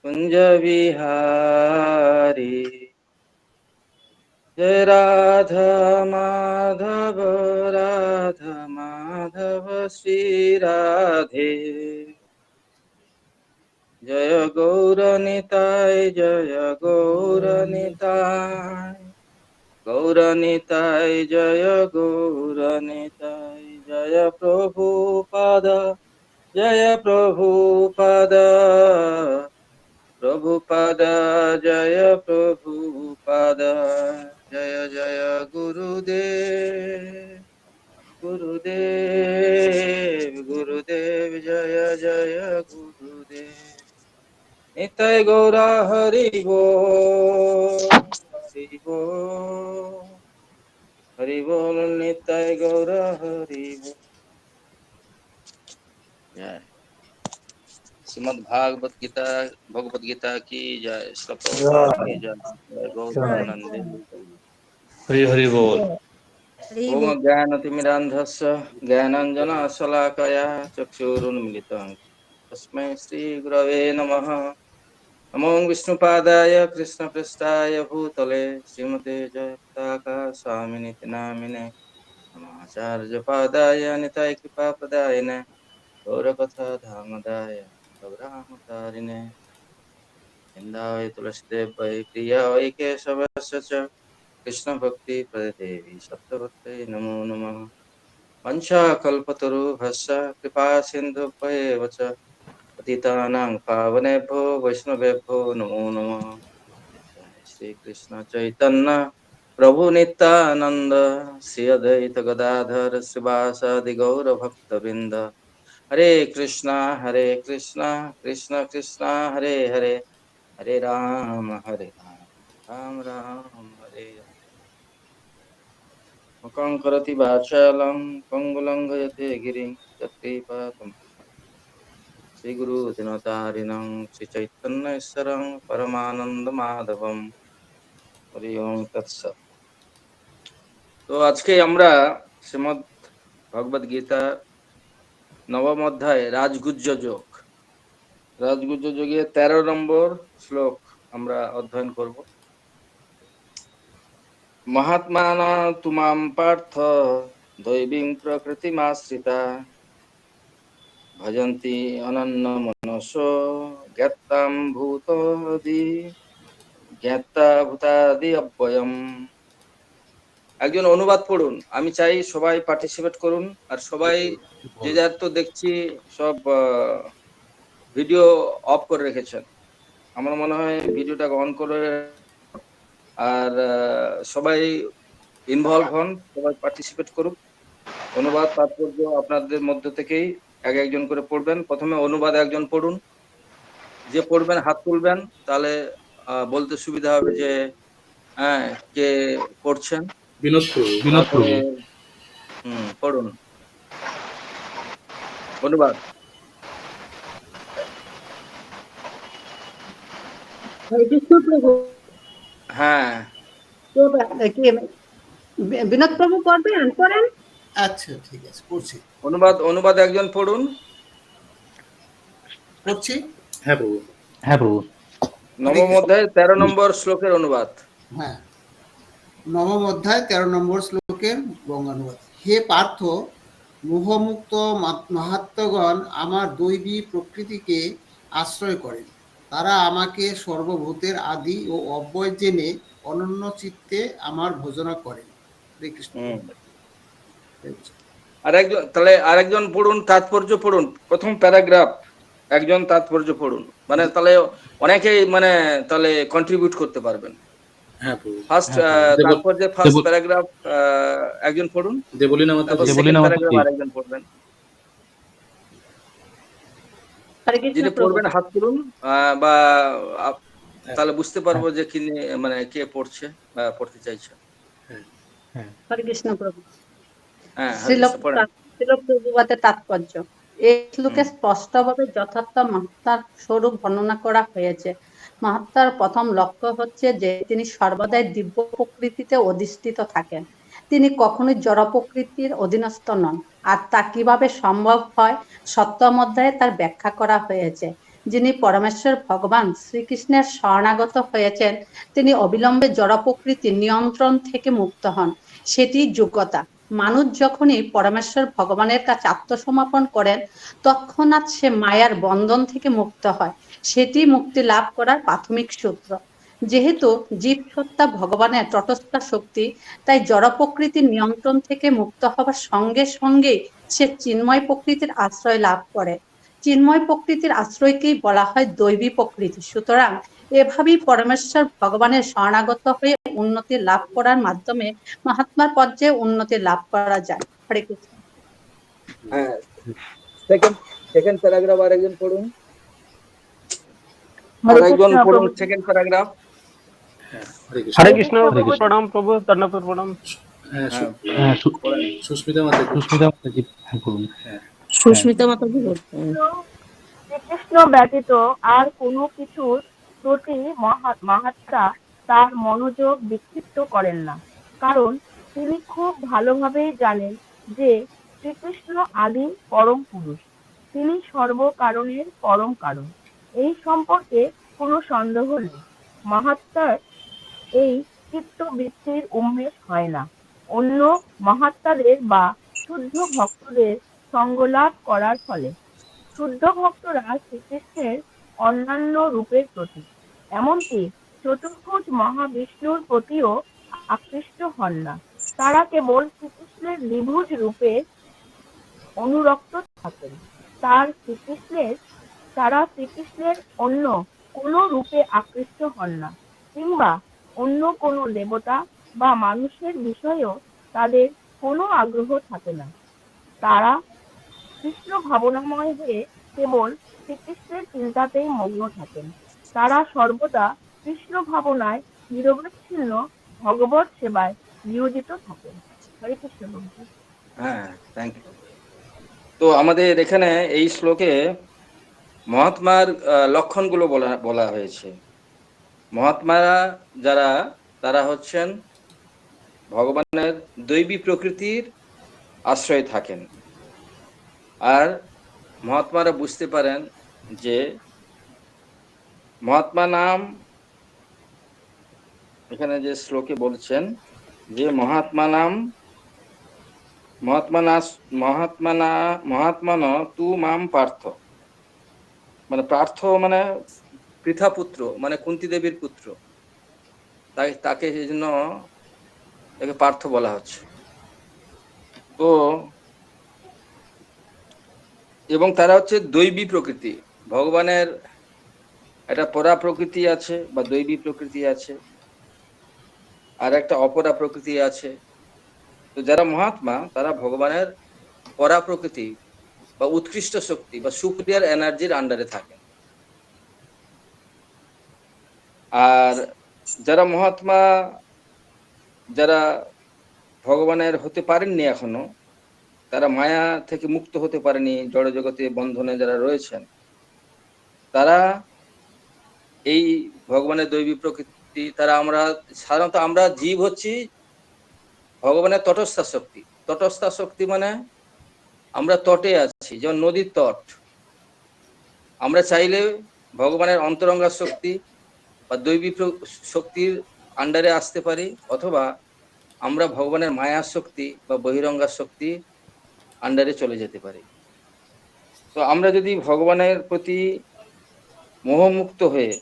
कुंज विहारी जय राधा माधव श्री राधे जय गौरनिताय गौरनिताय जय गौरनिताय जय प्रभुपाद प्रभुपाद जय प्रभुपाद जय जय गुरुदेव जय जय गुरुदेव निताय गौरा हरि बोल निताय गौरा हरि बोल। जय श्रीमद् भगवत गीता की जय। श्रील प्रभुपाद की जय। जय गौर प्रेमानंद। हरि हरि बोल। ओम ज्ञानतिमिरान्धस्य ज्ञानाञ्जनशलाकया चक्षुरुन्मिलितं तस्मै श्रीगुरवे नमः। नमो विष्णुपादाय कृष्णपृष्ठाय भूतले श्रीमते जयपताका स्वामिनिति नामिने नमाचार्यपादाय निताय कृपापदायिने गौरकथा धामदाय गौरामतारिणे वृन्दावै तुलसीदेव वै प्रिया वै केशवस्य च कृष्णभक्ति प्रदेवी सत्यवत्यै नमो नमः। वंशाकल्पतरुभ्यश्च कृपा सिन्धुभ्येव च पतितानां पावनेभ्यो वैष्णवेभ्यो नमो नमः। जय श्री कृष्ण चैतन्य प्रभु नित्यानंद श्री अद्वैत गदाधर श्रीवासादि गौर भक्तवृंद हरे कृष्णा कृष्ण कृष्णा हरे हरे हरे राम राम राम हरे हरे। मुखं करोति वाचालं पंगुलंघयते गिरिं यत्कृपातमः श्रीगुरु दिनतारिणं श्रीचैतन्येश्वरं परमानन्दमाधवं हरि ओम तत्सत्। তো আজকে আমরা শ্রীমদ্ ভগবদ গীতা নবম অধ্যায় রাজগুজ্জ যোগে 13 নম্বর শ্লোক আমরা অধ্যয়ন করব। মহাত্মানা তুমাম পার্থ দৈবীং প্রকৃতিমাশ্রিতা ভজন্তি অনন্য মনসো জ্ঞাত্তাম ভূতাদি অব্যয়ম। একজন অনুবাদ পড়ুন। আমি চাই সবাই পার্টিসিপেট করুন। আর সবাই যে যার তো দেখছি সব ভিডিও অফ করে রেখেছেন। আমার মনে হয় ভিডিওটা অন করে আর সবাই ইনভলভ হন, সবাই পার্টিসিপেট করুন। অনুবাদ তাৎপর্য আপনাদের মধ্য থেকেই একজন করে পড়বেন। প্রথমে অনুবাদ একজন পড়ুন, যে পড়বেন হাত তুলবেন, তাহলে বলতে সুবিধা হবে যে হ্যাঁ কে পড়ছেন। তারপরে পড়ুন অনুবাদ। হরে কৃষ্ণ প্রভু। হ্যাঁ তো কি বিনোদ প্রভু পড়েন? আচ্ছা ঠিক আছে, পড়ছি। অনুবাদ একজন পড়ুন। পড়ছি। হ্যাঁ প্রভু। নবম অধ্যায় 13 নম্বর শ্লোকের অনুবাদ। হ্যাঁ, নবম অধ্যায় 13 নম্বর শ্লোকের বঙ্গানুবাদ। হে পার্থ, মোহমুক্ত মাহাত্মগণ আমার দৈবী প্রকৃতিকে আশ্রয় করেন। তারা আমাকে সর্বভূতের আদি ও অব্যয় জেনে অনন্য চিত্তে আমার ভজনা করেন। হরে কৃষ্ণ। আরেকজন পড়ুন, তাৎপর্য পড়ুন। প্রথম প্যারাগ্রাফ একজন তাৎপর্য পড়ুন, মানে তাহলে অনেকেই মানে তাহলে কন্ট্রিবিউট করতে পারবেন। ফার্স্ট তাৎপর্যের ফার্স্ট প্যারাগ্রাফ একজন পড়ুন, তারপর সেকেন্ড প্যারাগ্রাফ আরেকজন পড়বেন। যিনি পড়বেন হাত তুলুন, বা তাহলে বুঝতে পারবো যে কি মানে কে পড়ছে বা পড়তে চাইছে। হরে কৃষ্ণ প্রভু। হ্যাঁ, শ্রীল প্রভুপাদের তাৎপর্য। এই শ্লোকে স্পষ্টভাবে যথার্থ মহাত্মার স্বরূপ বর্ণনা করা হয়েছে। মহাত্মার প্রথম লক্ষ্য হচ্ছে যে তিনি সর্বদাই দিব্য প্রকৃতিতে অধিষ্ঠিত থাকেন। তিনি কখনোই জড় প্রকৃতির অধীনস্থ নন। আর তা কিভাবে সম্ভব হয় সপ্তম অধ্যায়ে তার ব্যাখ্যা করা হয়েছে। যিনি পরমেশ্বর ভগবান শ্রীকৃষ্ণের শরণাগত হয়েছেন, তিনি অবিলম্বে জড় প্রকৃতির নিয়ন্ত্রণ থেকে মুক্ত হন। সেটি যোগ্যতা। মানুষ যখনই পরমেশ্বর ভগবানের কাছে আত্মসমর্পণ করেন, তৎক্ষণাৎ সে মায়ার বন্ধন থেকে মুক্ত হয়। সেটি মুক্তি লাভ করার প্রাথমিক সূত্র। যেহেতু জীব সত্তা ভগবানের তটস্থ শক্তি, তাই জড় প্রকৃতির নিয়ন্ত্রণ থেকে মুক্ত হবার সঙ্গে সঙ্গেই সে চিন্ময় প্রকৃতির আশ্রয় লাভ করে। চিন্ময় প্রকৃতির আশ্রয়কেই বলা হয় দৈবী প্রকৃতি। সুতরাং এভাবেই পরমেশ্বর ভগবানের শরণাগত হয়ে উন্নতি লাভ করার মাধ্যমে মহাত্মার পর্যায়ে উন্নতি লাভ করা যায়। হরে কৃষ্ণ। হ্যাঁ, সেকেন্ড প্যারাগ্রাফ আরেকজন পড়ুন। আরেকজন পড়ুন সেকেন্ড প্যারাগ্রাফ। हरे कृष्ण प्रणाम प्रभु दंडवत प्रणाम। সুস্মিতা মাতাজি। সুস্মিতা মাতাজি বলছেন, শ্রীকৃষ্ণ ব্যতীত আর কোনো কিছুর প্রতি মহাত্মা তার মনোযোগ বিক্ষিপ্ত করেন না, কারণ তিনি খুব ভালোভাবেই জানেন যে শ্রীকৃষ্ণ আদি পরম পুরুষ, তিনি সর্বকারণের পরম কারণ। এই সম্পর্কে কোনো সন্দেহ নেই। মহাত্মার এই চিত্তবৃত্তির উন্মেষ হয় না অন্য মহাত্মাদের বা শুদ্ধ ভক্তদের সঙ্গ লাভ করার ফলে। শুদ্ধ ভক্তরা শ্রীকৃষ্ণের অন্যান্য রূপের প্রতি, এমনকি চতুর্ভুজ মহাবিষ্ণুর প্রতিও আকৃষ্ট হন না। তারা কেবল শ্রীকৃষ্ণের দ্বিভুজ রূপে অনুরক্ত থাকেন। তারা শ্রীকৃষ্ণের অন্য কোনো রূপে আকৃষ্ট হন না, কিংবা অন্য কোনো দেবতা বা মানুষের বিষয়েও তাদের কোনো আগ্রহ থাকে না। তারা কৃষ্ণ ভাবনাময় হয়ে কেবল শ্রীকৃষ্ণের চিন্তাতেই মগ্ন থাকেন। তারা সর্বদা কৃষ্ণ ভাবনায় নিরবচ্ছিন্ন ভগবত সেবায় নিয়োজিত থাকেন। হরে কৃষ্ণ বন্ধু। হ্যাঁ, থ্যাংক ইউ। তো আমাদের এখানে এই শ্লোকে মহাত্মার লক্ষণগুলো বলা হয়েছে। মহাত্মারা যারা, তারা হচ্ছেন ভগবানের দৈবী প্রকৃতির আশ্রয়ে থাকেন। আর মহাত্মারা বুঝতে পারেন যে মহাত্মা নাম, এখানে যে শ্লোকে বলছেন যে মহাত্মান তু মাম পার্থ, মানে পার্থ মানে পৃথা পুত্র, মানে কুন্তী দেবীর পুত্র, তাই তাকে সেই জন্য তাকে পার্থ বলা হচ্ছে। তো এবং তারা হচ্ছে দৈবী প্রকৃতি। ভগবানের একটা পরা প্রকৃতি আছে বা দৈবী প্রকৃতি আছে, আর একটা অপরা প্রকৃতি আছে। তো যারা মহাত্মা তারা ভগবানের পরা প্রকৃতি বা উৎকৃষ্ট শক্তি বা সুপিরিয়ার এনার্জির আন্ডারে থাকেন। আর যারা মহাত্মা, যারা ভগবানের হতে পারেননি এখনো, তারা মায়া থেকে মুক্ত হতে পারেনি, জড় জগতে বন্ধনে যারা রয়েছেন, তারা এই ভগবানের দৈবী প্রকৃতি, তারা সাধারণত আমরা জীব হচ্ছি ভগবানের তটস্থ শক্তি। তটস্থ শক্তি মানে আমরা তটে আছি, যেমন নদীর তট। আমরা চাইলে ভগবানের অন্তরঙ্গা শক্তি বা দৈবী শক্তির আন্ডারে আসতে পারি, অথবা আমরা ভগবানের মায়া শক্তি বা বহিরঙ্গা শক্তি আন্ডারে চলে যেতে পারি। তো আমরা যদি ভগবানের প্রতি মোহমুক্ত হয়ে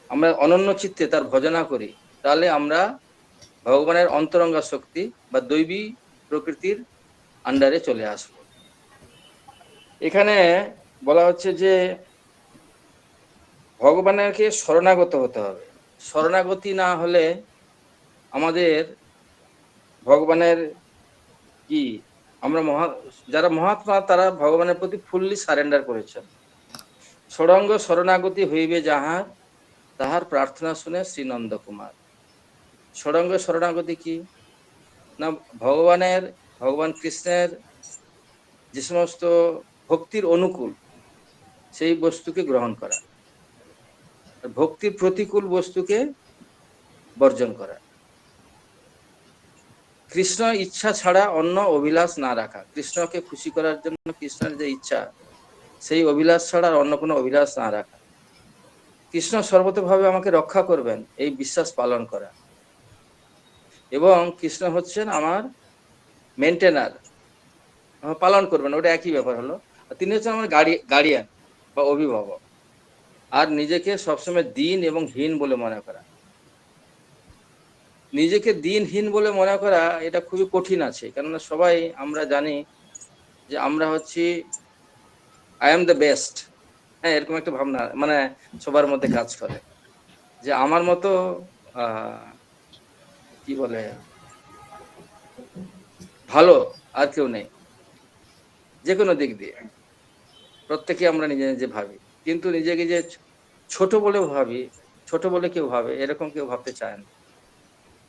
আমরা অনন্য চিত্তে তার ভজনা করি, তাহলে আমরা ভগবানের অন্তরঙ্গা শক্তি বা দৈবী প্রকৃতির আন্ডারে চলে আসব। এখানে বলা হচ্ছে যে ভগবানেরকে শরণাগত হতে হবে। শরণাগতি না হলে আমাদের ভগবানের কি, আমরা যারা মহাত্মা তারা ভগবানের প্রতি ফুললি সারেন্ডার করেছেন। ষড়ঙ্গ শরণাগতি হইবে যাহার, তাহার প্রার্থনা শুনে শ্রী নন্দ কুমার। ষড়ঙ্গ শরণাগতি কি না, ভগবান কৃষ্ণের যে সমস্ত ভক্তির অনুকূল সেই বস্তুকে গ্রহণ করা, ভক্তির প্রতিকূল বস্তুকে বর্জন করা। কৃষ্ণ ইচ্ছা ছাড়া অন্য অভিলাষ না রাখা। কৃষ্ণকে খুশি করার জন্য কৃষ্ণের যে ইচ্ছা সেই অভিলাষ ছাড়া আর অন্য কোনো অভিলাষ না রাখা, কৃষ্ণ সর্বতভাবে আমাকে রক্ষা করবেন এই বিশ্বাস পালন করা, এবং কৃষ্ণ হচ্ছেন আমার মেনটেনার, পালন করবেন, ওটা একই ব্যাপার হলো। তিনি হচ্ছেন আমার গার্ডিয়ান বা অভিভাবক। আর নিজেকে সবসময় দিন এবং হীন বলে মনে করা, নিজেকে দিনহীন বলে মনে করা এটা খুবই কঠিন আছে, কেননা সবাই আমরা জানি যে আমরা হচ্ছি আই এম দ্য বেস্ট, হ্যাঁ, এরকম একটা ভাবনা মানে সবার মধ্যে কাজ করে যে আমার মতো কি বলে ভালো আর কেউ নেই, যে কোনো দিক দিয়ে প্রত্যেকে আমরা নিজে নিজে ভাবি, কিন্তু নিজেকে যে ছোট বলে ভাবি, ছোট বলে কেউ ভাবে এরকম কেউ ভাবতে চায় না।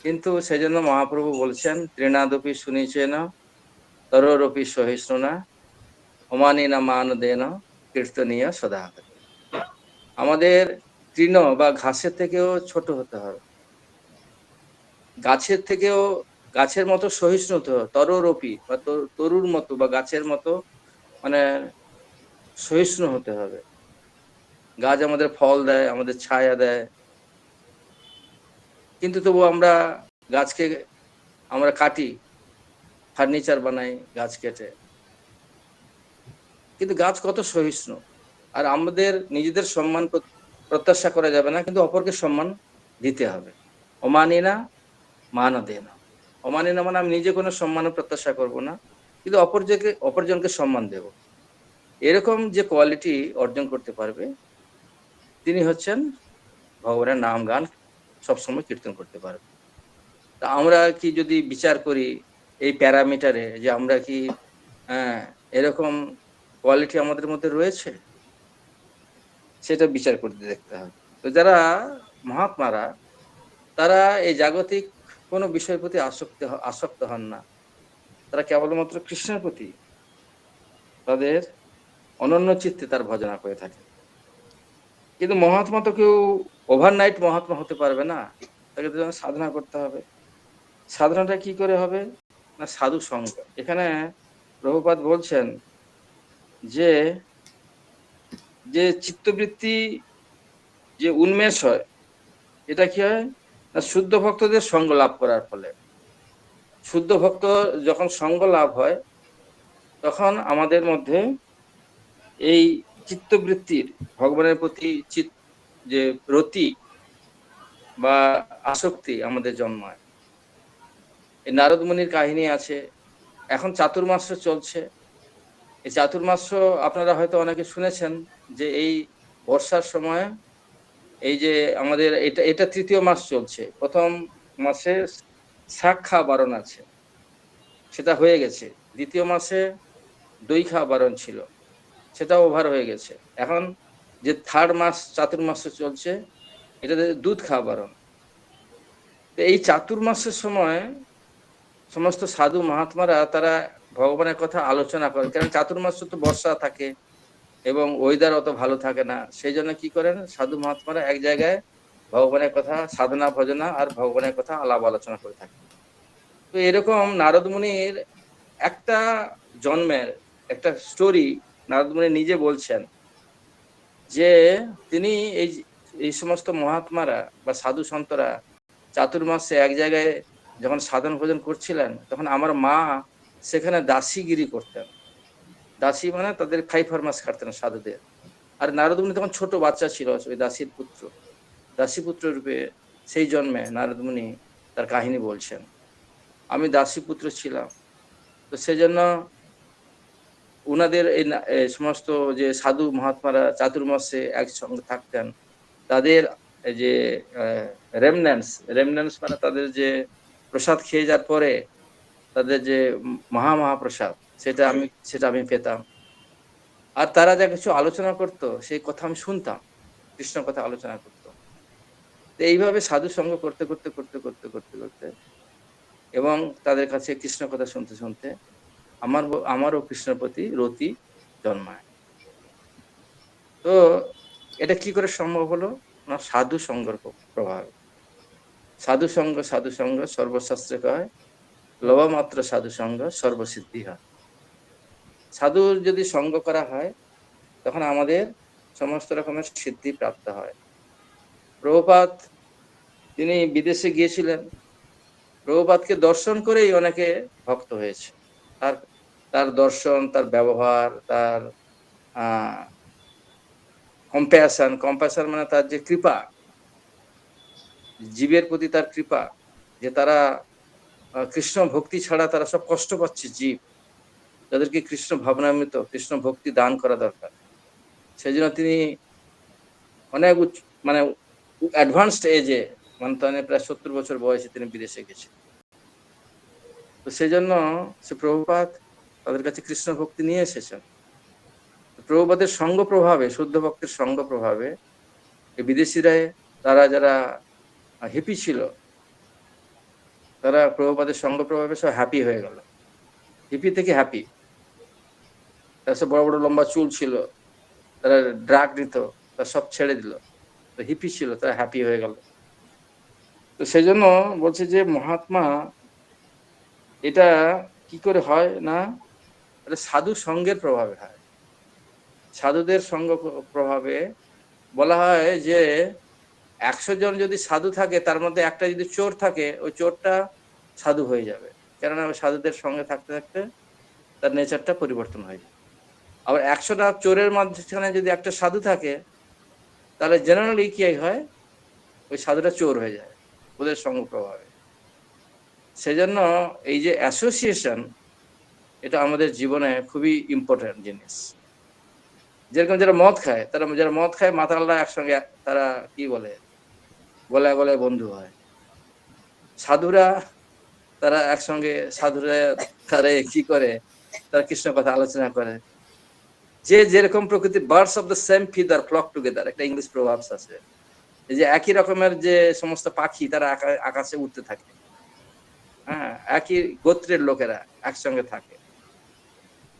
কিন্তু সেজন্য মহাপ্রভু বলছেন তৃণাদপি শুনিছেন তরোরপি সহিষ্ণুনা অমানিনা মান দেন কীর্তনীয় সদা। আমাদের তৃণ বা ঘাসের থেকেও ছোট হতে হবে, গাছের থেকেও গাছের মতো সহিষ্ণু হতে হবে, তরোরপি বা তরুর মতো বা গাছের মতো মানে সহিষ্ণু হতে হবে। গাছ আমাদের ফল দেয়, আমাদের ছায়া দেয়, কিন্তু তবু আমরা গাছকে আমরা কাটি, ফার্নিচার বানাই গাছ কেটে, কিন্তু গাছ কত সহিষ্ণু। আর আমাদের নিজেদের সম্মান প্রত্যাশা করা যাবে না, কিন্তু অপরকে সম্মান দিতে হবে। অমানিনা মান দেনা, অমানিনা মানে আমি নিজে কোনো সম্মানের প্রত্যাশা করব না, কিন্তু অপরজনকে সম্মান দেব। এরকম যে কোয়ালিটি অর্জন করতে পারবে তিনি হচ্ছেন ভগবানের নাম গান সবসময় কীর্তন করতে পারবে। তা আমরা কি যদি বিচার করি এই প্যারামিটারে যে আমরা কি এরকম কোয়ালিটি আমাদের মধ্যে রয়েছে, সেটা বিচার করতে দেখতে হবে। তো যারা মহাত্মারা তারা এই জাগতিক কোনো বিষয়ের প্রতি আসক্ত হন না, তারা কেবলমাত্র কৃষ্ণের প্রতি তাদের অনন্য চিত্তে তার ভজনা করে থাকে। কিন্তু মহাত্মা তো কেউ ওভারনাইট মহাত্মা হতে পারবে না, তাকে তো সাধনা করতে হবে। সাধনাটা কি করে হবে না সাধু সঙ্গ। এখানে প্রভুপাদ বলছেন যে যে চিত্তবৃত্তি যে উন্মেষ হয় এটা কি হয় না শুদ্ধ ভক্তদের সঙ্গ লাভ করার ফলে। শুদ্ধ ভক্ত যখন সঙ্গ লাভ হয় তখন আমাদের মধ্যে এই চিত্তবৃত্তির ভগবানের প্রতি যে রতি বা আসক্তি আমাদের জন্মায়। এই নারদ মুনির কাহিনী আছে, এখন চাতুর্মাস্য চলছে। এই চাতুর্মাস্য আপনারা হয়তো অনেকে শুনেছেন যে এই বর্ষার সময় এই যে আমাদের এটা তৃতীয় মাস চলছে। প্রথম মাসে শাক খাওয়া বারণ আছে, সেটা হয়ে গেছে। দ্বিতীয় মাসে দই খাওয়া বারণ ছিল, সেটা ওভার হয়ে গেছে। এখন যে থার্ড মাস চাতুর্মাস্য চলছে এটাতে দুধ খাওয়া বারণ। এই চাতুর্মাসের সময় সমস্ত সাধু মহাত্মারা তারা ভগবানের কথা আলোচনা করে, কারণ চাতুর্মাস তো বর্ষা থাকে এবং ওয়েদার অত ভালো থাকে না। সেই জন্য কি করেন সাধু মহাত্মারা এক জায়গায় ভগবানের কথা সাধনা ভজনা আর ভগবানের কথা আলাপ আলোচনা করে থাকে। তো এরকম নারদ মুনির একটা জন্মের একটা স্টোরি নারদ মুনি নিজে বলছেন যে তিনি এই সমস্ত মহাত্মারা বা সাধু সন্তরা চাতুর্মাসে এক জায়গায় যখন সাধন ভোজন করছিলেন তখন আমার মা সেখানে দাসীগিরি করতেন। দাসী মানে তাদের খাই ফরমাস খাটতেন সাধুদের। আর নারদ মুনি তখন ছোট বাচ্চা ছিল, ওই দাসীর পুত্র, দাসী পুত্র রূপে সেই জন্মে নারদ মুনি তার কাহিনী বলছেন। আমি দাসী পুত্র ছিলাম, তো সেজন্য উনাদের এই সমস্ত যে সাধু মহাত্মারা চাতুর্মাসে একসঙ্গে থাকতেন, তাদের যে রেমন্যান্স মানে তাদের যে প্রসাদ খেয়ে যাওয়ার পরে তাদের যে মহাপ্রসাদ সেটা আমি পেতাম। আর তারা যা কিছু আলোচনা করতো সেই কথা আমি শুনতাম, কৃষ্ণ কথা আলোচনা করতো। তো এইভাবে সাধু সঙ্গ করতে করতে করতে করতে করতে করতে এবং তাদের কাছে কৃষ্ণ কথা শুনতে শুনতে আমারও কৃষ্ণের প্রতি রতি জন্মায়। তো এটা কি করে সম্ভব হলো না সাধু সঙ্গের প্রভাব। সাধু সঙ্গ সর্বশাস্ত্রে কয় লবমাত্র সাধু সঙ্গ সর্বসিদ্ধি হয়। সাধুর যদি সঙ্গ করা হয় তখন আমাদের সমস্ত রকমের সিদ্ধি প্রাপ্ত হয়। প্রভুপাদ তিনি বিদেশে গিয়েছিলেন, প্রভুপাদকে দর্শন করেই অনেকে ভক্ত হয়েছে। তার তার দর্শন, তার ব্যবহার, তার কম্প্যাশন মানে তার যে কৃপা, জীবের প্রতি তার কৃপা, যে তারা কৃষ্ণ ভক্তি ছাড়া তারা সব কষ্ট পাচ্ছে জীব, যাদেরকে কৃষ্ণ ভাবনামৃত, কৃষ্ণ ভক্তি দান করা দরকার। সেই জন্য তিনি অনেক মানে অ্যাডভান্সড এজে, মানে প্রায় 70 বছর বয়সে তিনি বিদেশে গেছেন। তো সেই জন্য সে প্রভুপাদ তাদের কাছে কৃষ্ণ ভক্তি নিয়ে এসেছেন। প্রভুপাদের সঙ্গ প্রভাবে, শুদ্ধ ভক্তের সঙ্গ প্রভাবে এই বিদেশিরা, তারা যারা হিপি ছিল, তারা প্রভুপাদের সঙ্গ প্রভাবে সব হ্যাপি হয়ে গেল। হিপি থেকে হ্যাপি। তার সব বড় বড় লম্বা চুল ছিল, তারা ড্রাগ নিত, তারা সব ছেড়ে দিল। তো হিপি ছিল, তারা হ্যাপি হয়ে গেল। তো সেই জন্য বলছে যে মহাত্মা এটা কি করে হয় না, এটা সাধু সঙ্গের প্রভাবে হয়। সাধুদের সঙ্গ প্রভাবে বলা হয় যে 100 জন যদি সাধু থাকে, তার মধ্যে একটা যদি চোর থাকে, ওই চোরটা সাধু হয়ে যাবে। কেননা ওই সাধুদের সঙ্গে থাকতে থাকতে তার নেচারটা পরিবর্তন হয়ে যায়। আবার 100টা চোরের মাঝখানে যদি একটা সাধু থাকে, তাহলে জেনারেলি কি হয়, ওই সাধুটা চোর হয়ে যায় ওদের সঙ্গ প্রভাবে। সেজন্য এই যে অ্যাসোসিয়েশন, এটা আমাদের জীবনে খুবই ইম্পর্টেন্ট জিনিস। যেরকম যারা মদ খায়, যারা মদ খায় মাতালরা একসঙ্গে তারা কি বলে, গলায় গলায় বন্ধু হয়। সাধুরা তারা একসঙ্গে, সাধুরা তারা কি করে, তারা কৃষ্ণ কথা আলোচনা করে। যে যেরকম প্রকৃতি, birds of the same feather flock together, একটা ইংলিশ প্রভাব আছে। এই যে একই রকমের যে সমস্ত পাখি, তারা আকাশে উঠতে থাকে, হ্যাঁ, একই গোত্রের লোকেরা একসঙ্গে থাকে।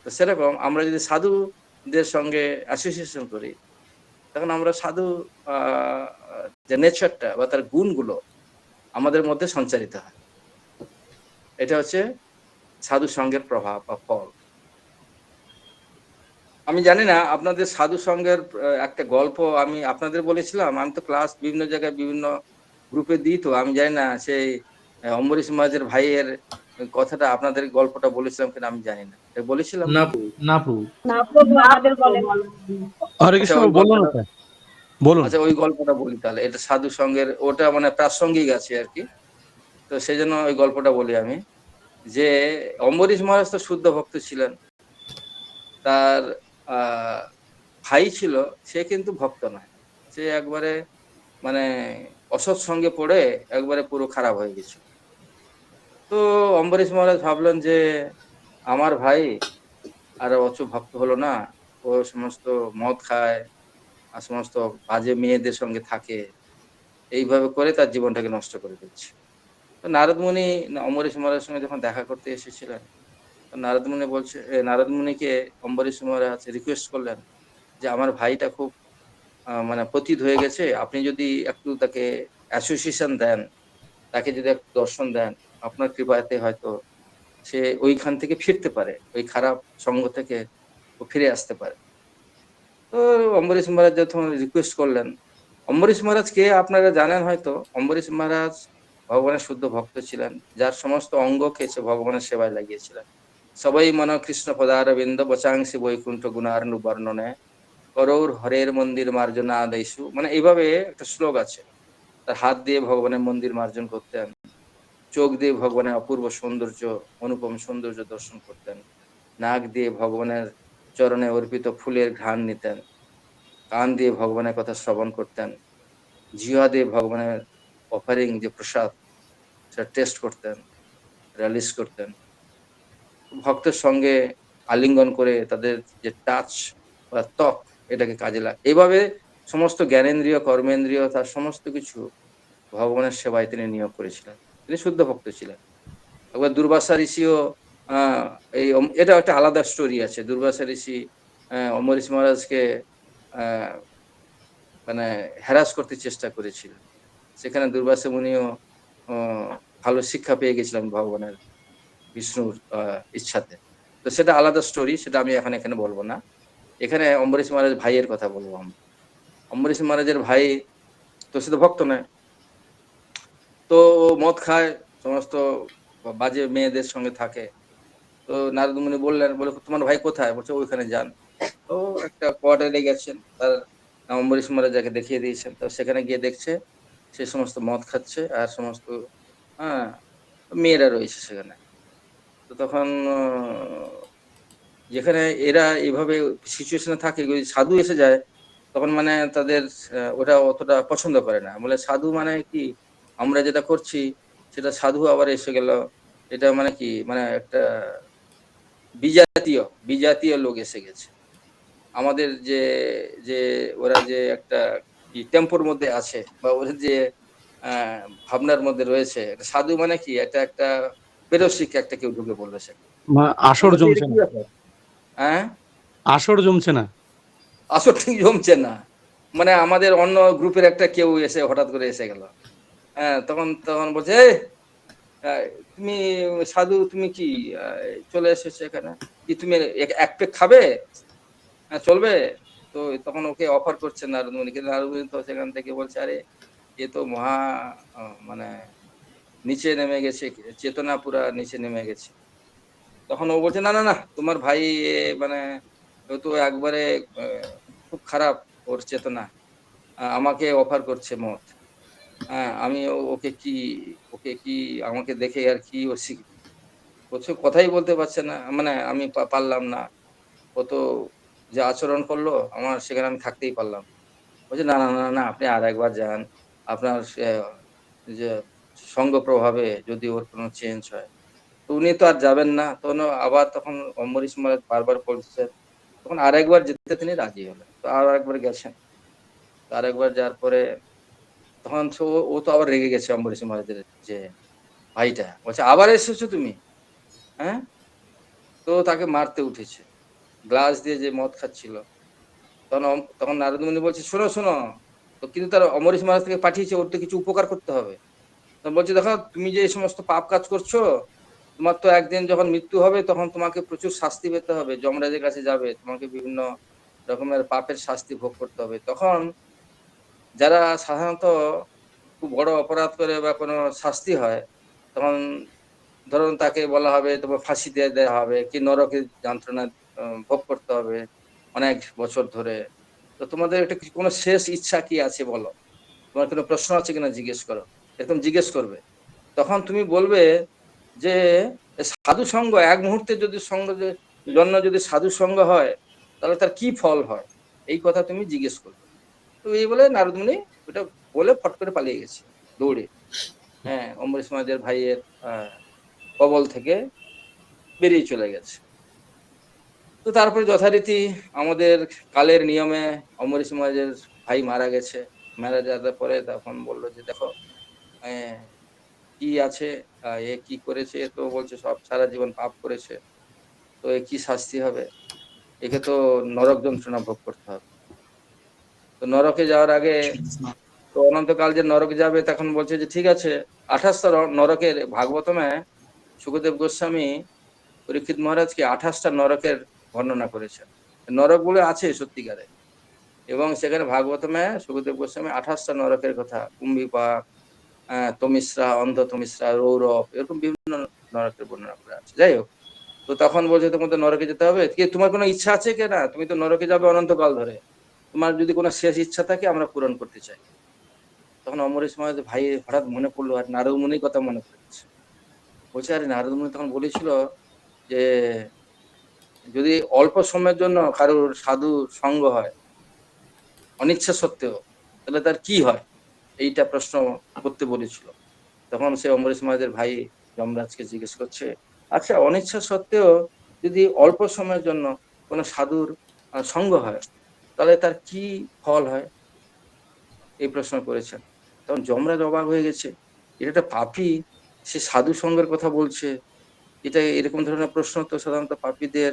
তো সেরকম আমরা যদি সাধুদের সঙ্গে অ্যাসোসিয়েশন করি, তখন আমরা সাধু যে নেচারটা বা তার গুণগুলো আমাদের মধ্যে সঞ্চারিত হয়। এটা হচ্ছে সাধু সঙ্গের প্রভাব বা ফল। আমি জানি না আপনাদের সাধু সঙ্গের একটা গল্প আমি আপনাদের বলেছিলাম। আমি তো ক্লাস বিভিন্ন জায়গায় বিভিন্ন গ্রুপে দিই, তো আমি জানি না সেই অম্বরীশ মহারাজের ভাইয়ের কথাটা, আপনাদের গল্পটা বলেছিলাম কিনা আমি জানি না। বলেছিলাম না কি? না প্রভু। না প্রভু, আমাদের বলেন। হরে আচ্ছা, কৃষ্ণ, ওই বলুন গল্পটা, ওটা, বলুন। আচ্ছা ওই গল্পটা বলি তাহলে। এটা সাধু সঙ্গের, ওটা মানে প্রাসঙ্গিক আছে আর কি। তো সেই জন্য ওই গল্পটা বলি আমি, যে অম্বরীশ মহারাজ তো শুদ্ধ ভক্ত ছিলেন। তার ভাই ছিল, সে কিন্তু ভক্ত নয়। সে একবারে মানে অসৎ সঙ্গে পড়ে একবারে পুরো খারাপ হয়ে গেছিল। তো অম্বরীশ মহারাজ ভাবলেন যে আমার ভাই আর অত ভক্ত হলো না, ও সমস্ত মদ খায় আর সমস্ত বাজে মেয়েদের সঙ্গে থাকে, এইভাবে করে তার জীবনটাকে নষ্ট করে দিচ্ছে। তো নারদ মুনি অম্বরীশ মহারাজের সঙ্গে যখন দেখা করতে এসেছিলেন, নারদ মুনি বলছে, নারদ মুনিকে অম্বরীশ মহারাজ রিকোয়েস্ট করলেন যে আমার ভাইটা খুব মানে পতিত হয়ে গেছে, আপনি যদি একটু তাকে অ্যাসোসিয়েশন দেন, তাকে যদি একটু দর্শন দেন, আপনার কৃপাতে হয়তো সে ওইখান থেকে ফিরতে পারে, ওই খারাপ সঙ্গ থেকে ও ফিরে আসতে পারে। তো অম্বরীশ মহারাজ যখন রিকোয়েস্ট করলেন, অম্বরীশ মহারাজ কে আপনারা জানেন হয়তো। অম্বরীশ মহারাজ ভগবানের শুদ্ধ ভক্ত ছিলেন, যার সমস্ত অঙ্গকে সে ভগবানের সেবায় লাগিয়েছিলেন। সবাই মন কৃষ্ণ পদারবিন্দ বচাংসি বৈকুণ্ঠ গুণার্ণু বর্ণনে করৌর হরের মন্দির মার্জনা আদেশু, মানে এইভাবে একটা শ্লোক আছে। তার হাত দিয়ে ভগবানের মন্দির মার্জন করতেন, চোখ দিয়ে ভগবানের অপূর্ব সৌন্দর্য, অনুপম সৌন্দর্য দর্শন করতেন, নাক দিয়ে ভগবানের চরণে অর্পিত ফুলের ঘ্রাণ নিতেন, কান দিয়ে ভগবানের কথা শ্রবণ করতেন, জিহ্বা দিয়ে ভগবানের অফারিং যে প্রসাদ সেটা টেস্ট করতেন, রিলিজ করতেন। ভক্তের সঙ্গে আলিঙ্গন করে তাদের যে টাচ বা ত্বক, এটাকে কাজে লাগ, এইভাবে সমস্ত জ্ঞানেন্দ্রিয়, কর্মেন্দ্রিয়, তার সমস্ত কিছু ভগবানের সেবায় তিনি নিয়োগ করেছিলেন। তিনি শুদ্ধ ভক্ত ছিলেন। একবার দুর্বাসা ঋষিও এই এটা একটা আলাদা স্টোরি আছে। দুর্বাসা ঋষি অম্বরীশ মহারাজকে মানে হ্যারাস করতে চেষ্টা করেছিলেন। সেখানে দুর্বাসা মুনিও ভালো শিক্ষা পেয়ে গেছিলেন ভগবানের, বিষ্ণুর ইচ্ছাতে। তো সেটা আলাদা স্টোরি, সেটা আমি এখানে বলবো না। এখানে অম্বরীশ মহারাজ ভাইয়ের কথা বলবো আমরা। অম্বরীশ মহারাজের ভাই তো সে তো ভক্ত নয়, তো ও মদ খায়, সমস্ত বাজে মেয়েদের সঙ্গে থাকে। তো নারদ মুনি বললেন, বলে তোমার ভাই কোথায়? বলছে ওইখানে যান। তো একটা কোয়ার্টারে গেছেন, তার অম্বরীশ মহারাজ যাকে দেখিয়ে দিয়েছেন। তো সেখানে গিয়ে দেখছে সে সমস্ত মদ খাচ্ছে আর সমস্ত হ্যাঁ মেয়েরা রয়েছে সেখানে। তো তখন যেখানে এরা এইভাবে সিচুয়েশনে থাকে, যদি সাধু এসে যায় তখন মানে তাদের ওটা অতটা পছন্দ করে না। বলে সাধু মানে কি, আমরা যেটা করছি সেটা সাধু আবার এসে গেল, এটা মানে কি, মানে একটা বিজাতীয় লোক এসে গেছে। আমাদের যে যে ওরা যে একটা কি টেম্পোর মধ্যে আছে, বা ওদের যে ভাবনার মধ্যে রয়েছে, এটা সাধু মানে কি, এটা একটা পেরসিক একটা কেউ ঢুকে পড়বে সে। আসর বলছে, এটা জমছে কি না, ব্যাপার? হ্যাঁ, আসর জমছে না। আসর ঠিক জমছে না, মানে আমাদের অন্য গ্রুপের একটা কেউ এসে হঠাৎ করে এসে গেল। হ্যাঁ, তখন তখন বলছে, "এই, তুমি সাধু, তুমি কি চলে এসেছো এখানে, কি তুমি এক পেক খাবে? হ্যাঁ, চলবে?" তো তখন ওকে অফার করছে নারদমুনি, কিন্তু নারদমুনি তো সেখান থেকে বলছে, আরে এ তো মহা মানে নিচে নেমে গেছে, চেতনা পুরা নিচে নেমে গেছে। তখন ও বলছে, না না না, তোমার ভাই মানে ও তো একবারে খুব খারাপ ওর চেতনা, আমাকে অফার করছে মত। হ্যাঁ, আমি ওকে কি আমাকে দেখে আর কি ও শিখবে? বলছে কথাই বলতে পারছে না, মানে আমি পারলাম না, ও তো যে আচরণ করলো আমার, সেখানে আমি থাকতেই পারলাম না। বলছে, না না না না, আপনি আর একবার যান, আপনার যে সঙ্গ প্রভাবে যদি ওর কোনো চেঞ্জ হয়। তো উনি তো আর যাবেন না, তখন আবার তখন অম্বরীশ মহারাজ বারবার বলছে, তখন আরেকবার যেতে তিনি রাজি হলেন। তো আর একবার গেছেন। তো আরেকবার যাওয়ার পরে তখন ও তো আবার রেগে গেছে অম্বরীশ মহারাজের যে ভাইটা, বলছে আবার এসেছো তুমি? হ্যাঁ, তো তাকে মারতে উঠেছে, গ্লাস দিয়ে যে মদ খাচ্ছিল। তখন তখন নারদ মুনি বলছে, শোনো শোনো, তো কিন্তু তার অম্বরীশ মহারাজ থেকে পাঠিয়েছে, ওর তো কিছু উপকার করতে হবে। তখন বলছে, দেখো তুমি যে এই সমস্ত পাপ কাজ করছো, তোমার তো একদিন যখন মৃত্যু হবে তখন তোমাকে প্রচুর শাস্তি পেতে হবে, যমরাজের কাছে যাবে, তোমাকে বিভিন্ন রকমের পাপের শাস্তি ভোগ করতে হবে। তখন যারা সাধারণত খুব বড় অপরাধ করে বা কোনো শাস্তি হয়, তখন ধরুন তাকে বলা হবে তোমার ফাঁসি দিয়ে দেওয়া হবে, কি নরকে যন্ত্রণা ভোগ করতে হবে অনেক বছর ধরে। তো তোমাদের একটা কোনো শেষ ইচ্ছা কি আছে বলো, তোমার কোনো প্রশ্ন আছে কিনা জিজ্ঞেস করো, এরকম জিজ্ঞেস করবে। তখন তুমি বলবে যে সাধু সঙ্গ, এক মুহূর্তে যদি জন্য যদি সাধু সঙ্গ হয় তাহলে তার কি ফল হয়, এই কথা তুমি জিজ্ঞেস করবে। তো এই বলে নারদ মুনি ওটা বলে ফট করে পালিয়ে গেছে দৌড়ে। হ্যাঁ, অম্বরীশ মহারাজের ভাইয়ের কবল থেকে বেরিয়ে চলে গেছে। তো তারপরে যথারীতি আমাদের কালের নিয়মে অম্বরীশ মহারাজের ভাই মারা গেছে। মারা যাওয়ার পরে তখন বললো যে দেখো কি আছে, এ কি করেছে, এ তো বলছে সব সারা জীবন পাপ করেছে, তো এ কি শাস্তি হবে, একে তো নরক যন্ত্রণা ভোগ করতে হবে। তো নরকে যাওয়ার আগে, তো অনন্তকাল যে নরকে যাবে, তখন বলছে যে ঠিক আছে, 28টা নরকের ভাগবতমে সুখদেব গোস্বামী পরীক্ষিত মহারাজকে 28টা নরকের বর্ণনা করেছেন। নরকগুলো আছে সত্যিকারে, এবং সেখানে ভাগবতমে সুখদেব গোস্বামী 28টা নরকের কথা, কুম্ভিপাক, তমিশ্রা, অন্ধ তমিশ্রা, রৌরব, এরকম বিভিন্ন নরকের বর্ণনা করা আছে। যাই হোক, তো তখন বলছে তোমাদের নরকে যেতে হবে, কি তোমার কোনো ইচ্ছা আছে কি না, তুমি তো নরকে যাবে অনন্তকাল ধরে, তোমার যদি কোনো শেষ ইচ্ছা থাকে আমরা পূরণ করতে চাই। তখন অম্বরীশ মহারাজ ভাই হঠাৎ মনে পড়লো, আর নারদ মুনির কথা মনে পড়েছে। বলছে, আরে নারদ মুনি তখন বলেছিল যে যদি অল্প সময়ের জন্য কারোর সাধু সঙ্গ হয় অনিচ্ছা সত্ত্বেও, তাহলে তার কি হয়, এইটা প্রশ্ন করতে বলেছিল। তখন সে অম্বরীশ মহারাজের ভাই যমরাজকে জিজ্ঞেস করছে, আচ্ছা অনিচ্ছা সত্ত্বেও যদি অল্প সময়ের জন্য কোনো সাধুর সঙ্গ হয় তাহলে তার কি ফল হয়, এই প্রশ্ন করেছেন। তখন যমরাজ অবাক হয়ে গেছে, এটা একটা পাপী, সে সাধু সঙ্গের কথা বলছে, এটা এরকম ধরনের প্রশ্ন তো সাধারণত পাপীদের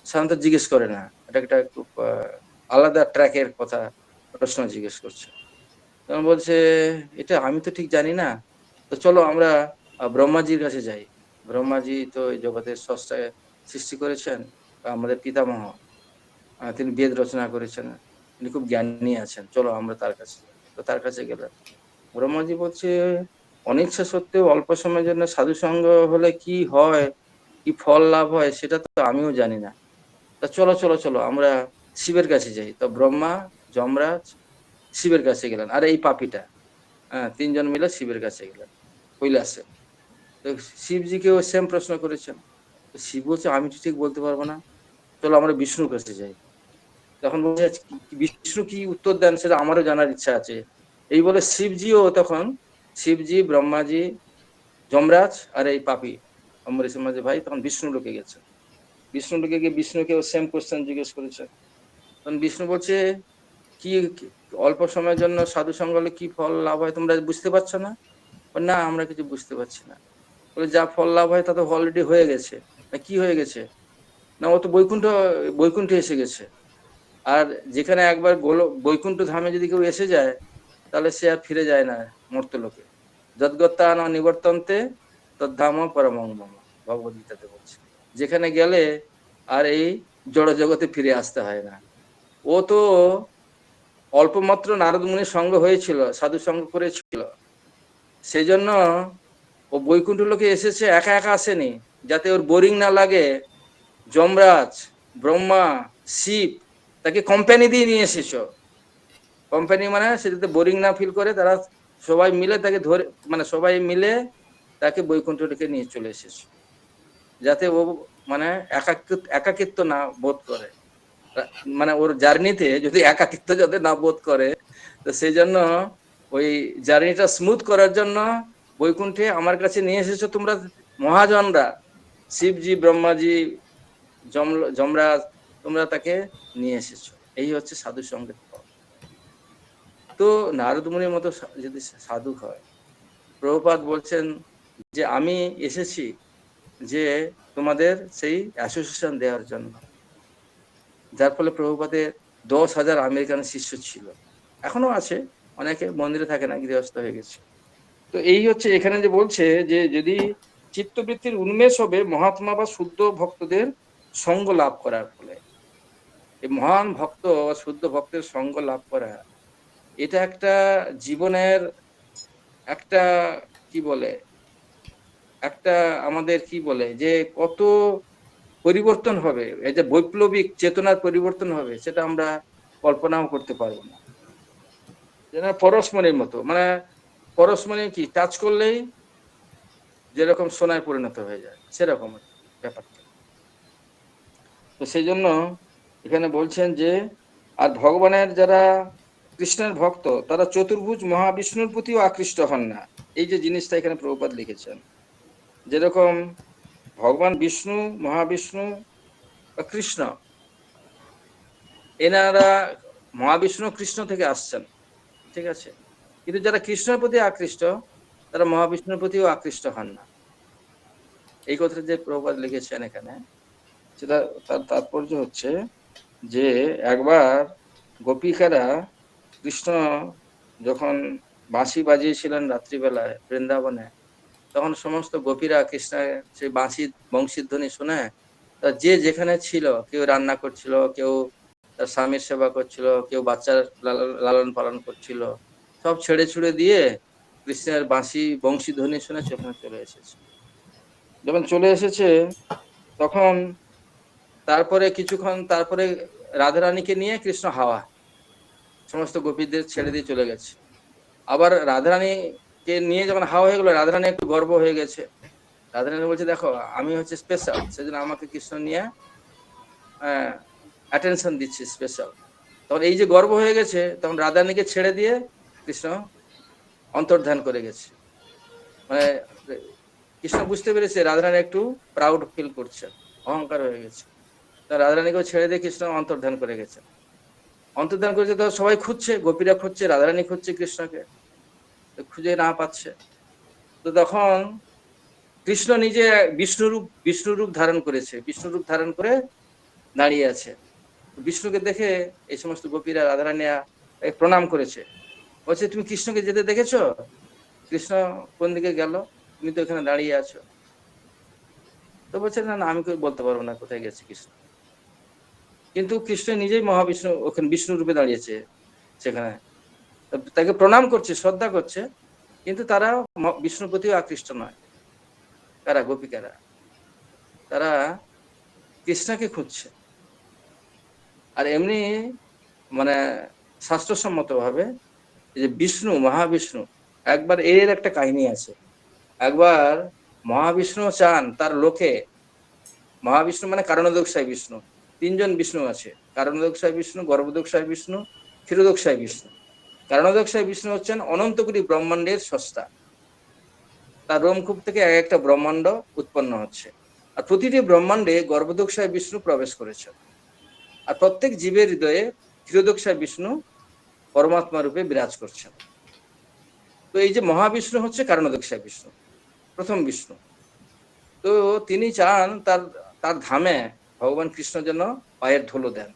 সাধারণত জিজ্ঞেস করে না, এটা একটা খুব আলাদা ট্র্যাকের কথা প্রশ্ন জিজ্ঞেস করছে। তখন বলছে, এটা আমি তো ঠিক জানি না, তো চলো আমরা ব্রহ্মাজির কাছে যাই। ব্রহ্মাজি তো এই জগতের স্রষ্টা, সৃষ্টি করেছেন, আমাদের পিতামহ। তিনি বেদ রচনা করেছেন, তিনি খুব জ্ঞানী আছেন, চলো আমরা তার কাছে যাই। তো তার কাছে গেলেন। ব্রহ্মাজি বলছে, অনিচ্ছা সত্ত্বেও অল্প সময়ের জন্য সাধু সঙ্গ হলে কি হয়, কি ফল লাভ হয় সেটা তো আমিও জানি না। তা চলো চলো চলো আমরা শিবের কাছে যাই। তো ব্রহ্মা, যমরাজ শিবের কাছে গেলেন, আর এই পাপীটা, হ্যাঁ, তিনজন মিলে শিবের কাছে গেলেন কৈলাসে। তো শিবজিকেও সেম প্রশ্ন করেছেন। তো শিব বলছে, আমি তো ঠিক বলতে পারবো না, চলো আমরা বিষ্ণুর কাছে যাই। তখন বলছে, বিষ্ণু কি উত্তর দেন সেটা আমারও জানার ইচ্ছা আছে। এই বলে শিবজিও তখন, শিবজি, ব্রহ্মাজি, যমরাজ আর এই পাপি অম্বরীশের মাঝে ভাই তখন বিষ্ণু লোকে গেছে। বিষ্ণু লোকে গিয়ে বিষ্ণুকেও সেম কোশ্চেন জিজ্ঞেস করেছে। তখন বিষ্ণু বলছে, কি অল্প সময়ের জন্য সাধু সঙ্গ হলে কি ফল লাভ হয় তোমরা বুঝতে পারছো না? না, আমরা কিছু বুঝতে পারছি না। বলে, যা ফল লাভ হয় তা তো অলরেডি হয়ে গেছে। না, কি হয়ে গেছে? না, ও তো বৈকুণ্ঠে এসে গেছে। আর যেখানে একবার বৈকুণ্ঠ ধামে যদি কেউ এসে যায়, তাহলে সে আর ফিরে যায় না মর্ত্যলোকে। যদ্গত্যা ন নিবর্তন্তে তদ্ধাম পরমং মম, ভগবদ্গীতাতে বলছে। যেখানে গেলে আর এই জড় জগতে ফিরে আসতে হয় না। ও তো অল্প মাত্র নারদ মুনির সঙ্গ হয়েছিল, সাধু সঙ্গ করেছিল, সেই জন্য ও বৈকুণ্ঠ লোকে এসেছে, একা একা আসেনি। যাতে ওর বোরিং না লাগে, যমরাজ, ব্রহ্মা, শিব তাকে কোম্পানি দিয়ে নিয়ে এসেছো। কোম্পানি মানে সে যাতে বোরিং না ফিল করে, তারা সবাই মিলে তাকে ধরে, মানে সবাই মিলে তাকে বৈকুণ্ঠ লোকে নিয়ে চলে এসেছে, যাতে ও মানে একাকিত্ব না বোধ করে। মানে ওর জার্নিতে যদি একাকিত্ব যাতে না বোধ করে, তো সেই জন্য ওই জার্নিটা স্মুথ করার জন্য বৈকুণ্ঠে আমার কাছে নিয়ে এসেছো তোমরা মহাজনরা, শিবজি, ব্রহ্মাজি, যমরাজ, তোমরা তাকে নিয়ে এসেছো। এই হচ্ছে সাধু সঙ্গের ফল। তো নারদ মুনির মতো যদি সাধু হয়, প্রভুপাদ বলছেন যে আমি এসেছি যে তোমাদের সেই অ্যাসোসিয়েশন দেওয়ার জন্য। যার ফলে প্রভুপাদের 10,000 আমেরিকান শিষ্য ছিল, এখনো আছে, অনেকে মন্দিরে থাকে না, গৃহস্থ হয়ে গেছে। তো এই হচ্ছে এখানে যে বলছে যে যদি চিত্তবৃত্তির উন্মেষ হবে মহাত্মা বা শুদ্ধ ভক্তদের সঙ্গ লাভ করার ফলে। এই মহান ভক্ত বা শুদ্ধ ভক্তের সঙ্গ লাভ করা, এটা একটা জীবনের একটা কি বলে, একটা আমাদের কি বলে যে কত পরিবর্তন হবে, এই যে বৈপ্লবিক চেতনার পরিবর্তন হবে, সেটা আমরা কল্পনাও করতে পারবো না। যেন পরশমণির মতো, মানে পরশমণি কি টাচ করলেই যেরকম সোনায় পরিণত হয়ে যায়, সেরকম ব্যাপারটা। তো সেই জন্য এখানে বলছেন যে আর ভগবানের যারা কৃষ্ণের ভক্ত, তারা চতুর্ভুজ মহাবিষ্ণুর প্রতিও আকৃষ্ট হন না। এই যে জিনিসটা এখানে প্রভুপাদ লিখেছেন, যেরকম ভগবান বিষ্ণু, মহাবিষ্ণু বা কৃষ্ণ, এনারা মহাবিষ্ণু কৃষ্ণ থেকে আসছেন, ঠিক আছে, কিন্তু যারা কৃষ্ণের প্রতি আকৃষ্ট, তারা মহাবিষ্ণুর প্রতিও আকৃষ্ট হন না। এই কথাটা যে প্রভুপাদ লিখেছেন এখানে, সেটা তার তাৎপর্য হচ্ছে যে একবার গোপিকারা, কৃষ্ণ যখন বাঁশি বাজিয়েছিলেন রাত্রিবেলায় বৃন্দাবনে, তখন সমস্ত গোপীরা কৃষ্ণের সেই বাঁশি বংশীধ্বনি শুনে যে যেখানে ছিল, কেউ রান্না করছিল, কেউ তার স্বামীর সেবা করছিল, কেউ বাচ্চার লালন পালন করছিল, সব ছেড়ে ছুড়ে দিয়ে কৃষ্ণের বাঁশি বংশীধ্বনি শুনে সেখানে চলে এসেছে। যখন চলে এসেছে তখন তারপরে কিছুক্ষণ তারপরে রাধারানীকে নিয়ে কৃষ্ণ হাওয়া, সমস্ত গোপীদের ছেড়ে দিয়ে চলে গেছে। আবার রাধারানীকে নিয়ে যখন হাওয়া হয়ে গেলো, রাধারানী একটু গর্ব হয়ে গেছে। রাধারানী বলছে, দেখো আমি হচ্ছে স্পেশাল, সেজন্য আমাকে কৃষ্ণ নিয়ে অ্যাটেনশন দিচ্ছে স্পেশাল। তখন এই যে গর্ব হয়ে গেছে, তখন রাধারানীকে ছেড়ে দিয়ে কৃষ্ণ অন্তর্ধান করে গেছে। মানে কৃষ্ণ বুঝতে পেরেছে রাধারানী একটু প্রাউড ফিল করছে, অহংকার হয়ে গেছে। রাধারানীকেও ছেড়ে দিয়ে কৃষ্ণ অন্তর্ধান করে গেছে। অন্তর্ধান করেছে, তো সবাই খুঁজছে, গোপীরা খুঁজছে, রাধারানী খুঁজছে কৃষ্ণকে, খুঁজে না পাচ্ছে। তো তখন কৃষ্ণ নিজে বিষ্ণুরূপ ধারণ করেছে, বিষ্ণুরূপ ধারণ করে দাঁড়িয়ে আছে। বিষ্ণুকে দেখে এই সমস্ত গোপীরা, রাধারানী প্রণাম করেছে, বলছে তুমি কৃষ্ণকে যেতে দেখেছো? কৃষ্ণ কোন দিকে গেল? তুমি তো এখানে দাঁড়িয়ে আছো। তো বলছে, না না, আমি বলতে পারবো না কোথায় গেছে কৃষ্ণ। কিন্তু কৃষ্ণ নিজেই মহাবিষ্ণু, ওখানে বিষ্ণু রূপে দাঁড়িয়েছে সেখানে, তাকে প্রণাম করছে, শ্রদ্ধা করছে, কিন্তু তারা বিষ্ণুর প্রতিও আকৃষ্ট নয়। কারা? গোপিকারা। তারা কৃষ্ণকে খুঁজছে। আর এমনি মানে শাস্ত্রসম্মত ভাবে যে বিষ্ণু, মহাবিষ্ণু, একবার এর একটা কাহিনী আছে। একবার মহাবিষ্ণু চান তার লোকে, মহাবিষ্ণু মানে কারণোদকসাই বিষ্ণু, তিনজন বিষ্ণু আছে, কারণোদকসাই বিষ্ণু, গর্ভোদকসাই বিষ্ণু, ক্ষীরোদকসাই বিষ্ণু। কারণোদকসাই বিষ্ণু হচ্ছেন অনন্ত কোটি ব্রহ্মাণ্ডের স্রষ্টা। তার রোমকূপ থেকে এক একটা ব্রহ্মাণ্ড উৎপন্ন হচ্ছে, আর প্রতিটি ব্রহ্মাণ্ডে গর্ভোদকসাই বিষ্ণু প্রবেশ করেছে। আর প্রত্যেক জীবের হৃদয়ে ক্ষীরোদকসাই বিষ্ণু পরমাত্মা রূপে বিরাজ করছেন। তো এই যে মহাবিষ্ণু হচ্ছে কারণোদকসাই বিষ্ণু, প্রথম বিষ্ণু। তো তিনি চান তার তার ধামে ভগবান কৃষ্ণ যেন পায়ের ধুলো দেন।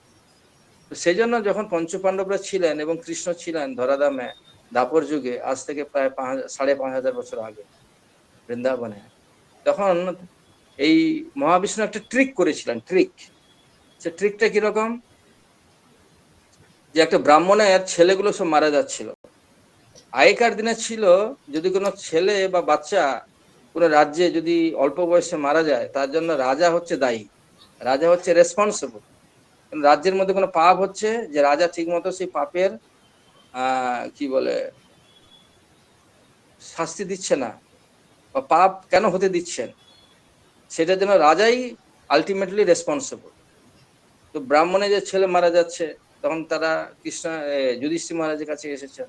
তো সেই জন্য যখন পঞ্চপাণ্ডবরা ছিলেন এবং কৃষ্ণ ছিলেন ধরাধামে দাপর যুগে, আজ থেকে প্রায় 5,500 বছর আগে বৃন্দাবনে, তখন এই মহাবিষ্ণু একটা ট্রিক করেছিলেন। ট্রিক, সে ট্রিকটা কিরকম, যে একটা ব্রাহ্মণের ছেলেগুলো সব মারা যাচ্ছিল। আগেকার দিনে ছিল, যদি কোনো ছেলে বা বাচ্চা কোনো রাজ্যে যদি অল্প বয়সে মারা যায়, তার জন্য রাজা হচ্ছে দায়ী, রাজা হচ্ছে রেসপন্সিবল। রাজ্যের মধ্যে কোনো পাপ হচ্ছে যে রাজা ঠিক মতো সেই পাপের কি বলে শাস্তি দিচ্ছে না, বা পাপ কেন হতে দিচ্ছেন, সেটার জন্য রাজাই আলটিমেটলি রেসপন্সিবল। তো ব্রাহ্মণের যে ছেলে মারা যাচ্ছে, তখন তারা কৃষ্ণ যুধিষ্ঠির মহারাজের কাছে এসেছে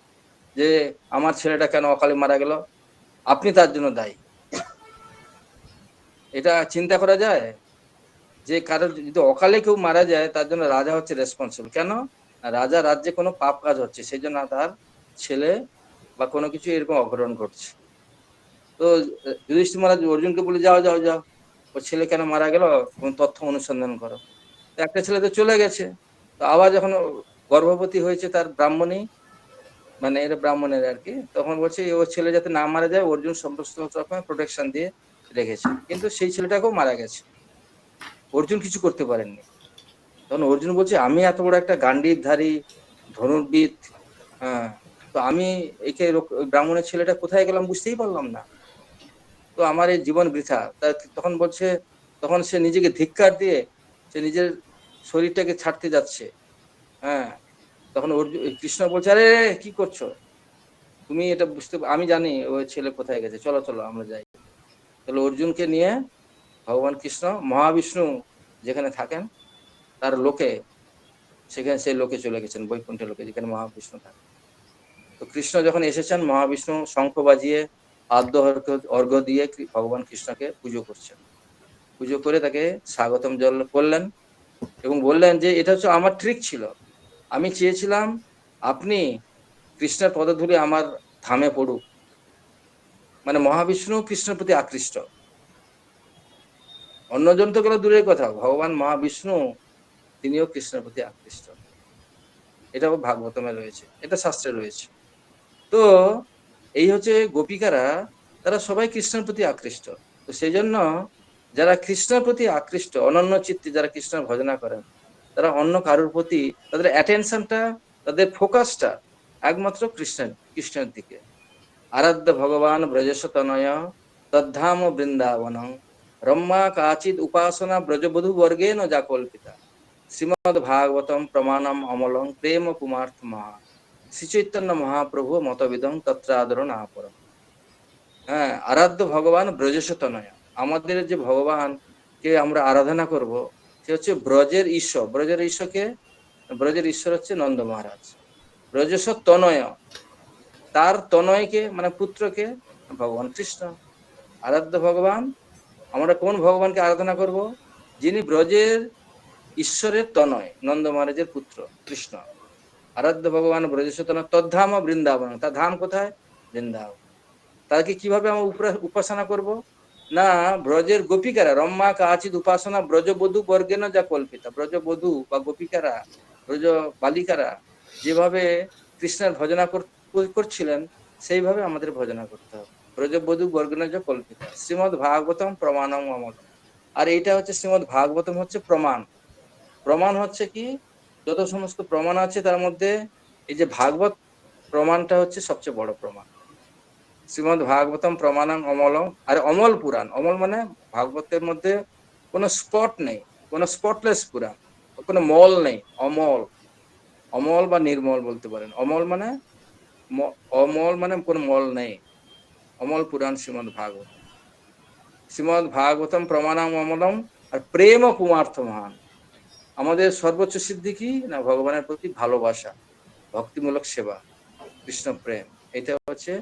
যে আমার ছেলেটা কেন অকালে মারা গেল, আপনি তার জন্য দায়ী। এটা চিন্তা করা যায় যে কারো যদি অকালে কেউ মারা যায়, তার জন্য রাজা হচ্ছে রেসপন্সিবল। কেন? রাজা রাজ্যে কোনো পাপ কাজ হচ্ছে, সেই জন্য তার ছেলে বা কোনো কিছু এরকম অঘটন ঘটছে। তো যুধিষ্ঠির মহারাজ অর্জুনকে বলে, যাও যাও যাও, ওর ছেলে কেন মারা গেল কোন তথ্য অনুসন্ধান করো। একটা ছেলে তো চলে গেছে, তো আবার যখন গর্ভবতী হয়েছে তার ব্রাহ্মণী, মানে এর ব্রাহ্মণের আর কি, তখন বলছে ওর ছেলে যাতে না মারা যায়, অর্জুন সমস্ত রকমের প্রোটেকশন দিয়ে রেখেছে, কিন্তু সেই ছেলেটাকেও মারা গেছে, অর্জুন কিছু করতে পারেননি। তখন অর্জুন বলছে আমি এত বড় একটা গান্ডীবধারী ধনুর্বিদ, হ্যাঁ, তো আমি একে ব্রাহ্মণের ছেলেটা কোথায় গেলাম বুঝতেই পারলাম না, তো আমার এই জীবন বৃথা। তখন বলছে, তখন সে নিজেকে ধিক্কার দিয়ে সে নিজের শরীরটাকে ছাড়তে যাচ্ছে। হ্যাঁ, তখন কৃষ্ণ বলছে, আরে কি করছো তুমি, এটা বুঝতে, আমি জানি ওই ছেলে কোথায় গেছে, চলো চলো আমরা যাই। তাহলে অর্জুনকে নিয়ে ভগবান কৃষ্ণ মহাবিষ্ণু যেখানে থাকেন তার লোকে, সেখানে সেই লোকে চলে গেছেন, বৈকুণ্ঠ লোকে যেখানে মহাবিষ্ণু থাকেন। তো কৃষ্ণ যখন এসেছেন, মহাবিষ্ণু শঙ্খ বাজিয়ে আদ্য অর্ঘ্য দিয়ে ভগবান কৃষ্ণকে পুজো করছেন। পুজো করে তাকে স্বাগতম জল করলেন এবং বললেন যে এটা হচ্ছে আমার ট্রিক ছিল, আমি চেয়েছিলাম আপনি কৃষ্ণের পদধূলি আমার ধামে পড়ুক। মানে মহাবিষ্ণু কৃষ্ণের প্রতি আকৃষ্ট, অন্যজন তো গেল দূরের কথা, ভগবান মহাবিষ্ণু তিনিও কৃষ্ণের প্রতি আকৃষ্ট। এটাও ভাগবতমে রয়েছে, এটা শাস্ত্রে রয়েছে। তো এই হচ্ছে গোপিকারা, তারা সবাই কৃষ্ণের প্রতি আকৃষ্ট। তো সেই জন্য যারা কৃষ্ণের প্রতি আকৃষ্ট, অনন্য চিত্তে যারা কৃষ্ণের ভজনা করেন, তারা অন্য কারোর প্রতি তাদের অ্যাটেনশনটা, তাদের ফোকাসটা একমাত্র কৃষ্ণের দিকে। আরাধ্য ভগবান ব্রজেশ তনয় তদ্ধাম বৃন্দাবন রম্মা কাচিদ উপাসনা ব্রজবধূ বর্গেন যা কল্পিতা শ্রীমদ ভাগবতম প্রমাণম অমলং প্রেম কুমার্থ মহা শ্রী চৈতন্য মহাপ্রভু মতবিদং তত্রাদরণ আপরম। হ্যাঁ, আরাধ্য ভগবান ব্রজেশ তনয়, আমাদের যে ভগবানকে আমরা আরাধনা করব, সে হচ্ছে ব্রজের ঈশ্বর। ব্রজের ঈশ্বরকে, ব্রজের ঈশ্বর হচ্ছে নন্দ মহারাজ। ব্রজেশ তনয়, তার তনয়কে মানে পুত্রকে ভগবান কৃষ্ণ। আরাধ্য ভগবান, আমরা কোন ভগবানকে আরাধনা করব? যিনি ব্রজের ঈশ্বরের তনয়, নন্দ মহারাজের পুত্র কৃষ্ণ। আরাধ্য ভগবান ব্রজেশ তনয় তদ্ধাম বৃন্দাবন, তার ধাম কোথায়? বৃন্দাবন। তাকে কিভাবে আমরা উপাসনা করব? না, ব্রজের গোপিকারা রম্মা কাচিদ উপাসনা ব্রজবধূ বর্গেন যা কল্পিতা, ব্রজবধূ বা গোপিকারা, ব্রজ বালিকারা যেভাবে কৃষ্ণের ভজনা করছিলেন, সেইভাবে আমাদের ভজনা করতে হবে। ব্রজবধূ বর্গেন যা কল্পিতা শ্রীমদ ভাগবতম প্রমাণম অমল। আর এইটা হচ্ছে শ্রীমদ ভাগবতম হচ্ছে প্রমাণ, প্রমাণ হচ্ছে কি, যত সমস্ত প্রমাণ আছে তার মধ্যে এই যে ভাগবত প্রমাণটা হচ্ছে সবচেয়ে বড় প্রমাণ। শ্রীমদ ভাগবতম প্রমাণাং অমলম, আর অমল পুরাণ, অমল মানে ভাগবতের মধ্যে কোনো স্পট নেই, কোনো স্পটলেস পুরাণ, কোনো মল নেই, অমল। অমল বা নির্মল বলতে পারেন। অমল মানে অমল মানে কোনো মল নেই, অমল পুরাণ শ্রীমদ ভাগবত। শ্রীমদ ভাগবতম প্রমাণাং অমলম, আর প্রেম ও পুমার্থ মহান। আমাদের সর্বোচ্চ সিদ্ধি কি না, ভগবানের প্রতি ভালোবাসা, ভক্তিমূলক সেবা, কৃষ্ণ প্রেম, এটা হচ্ছে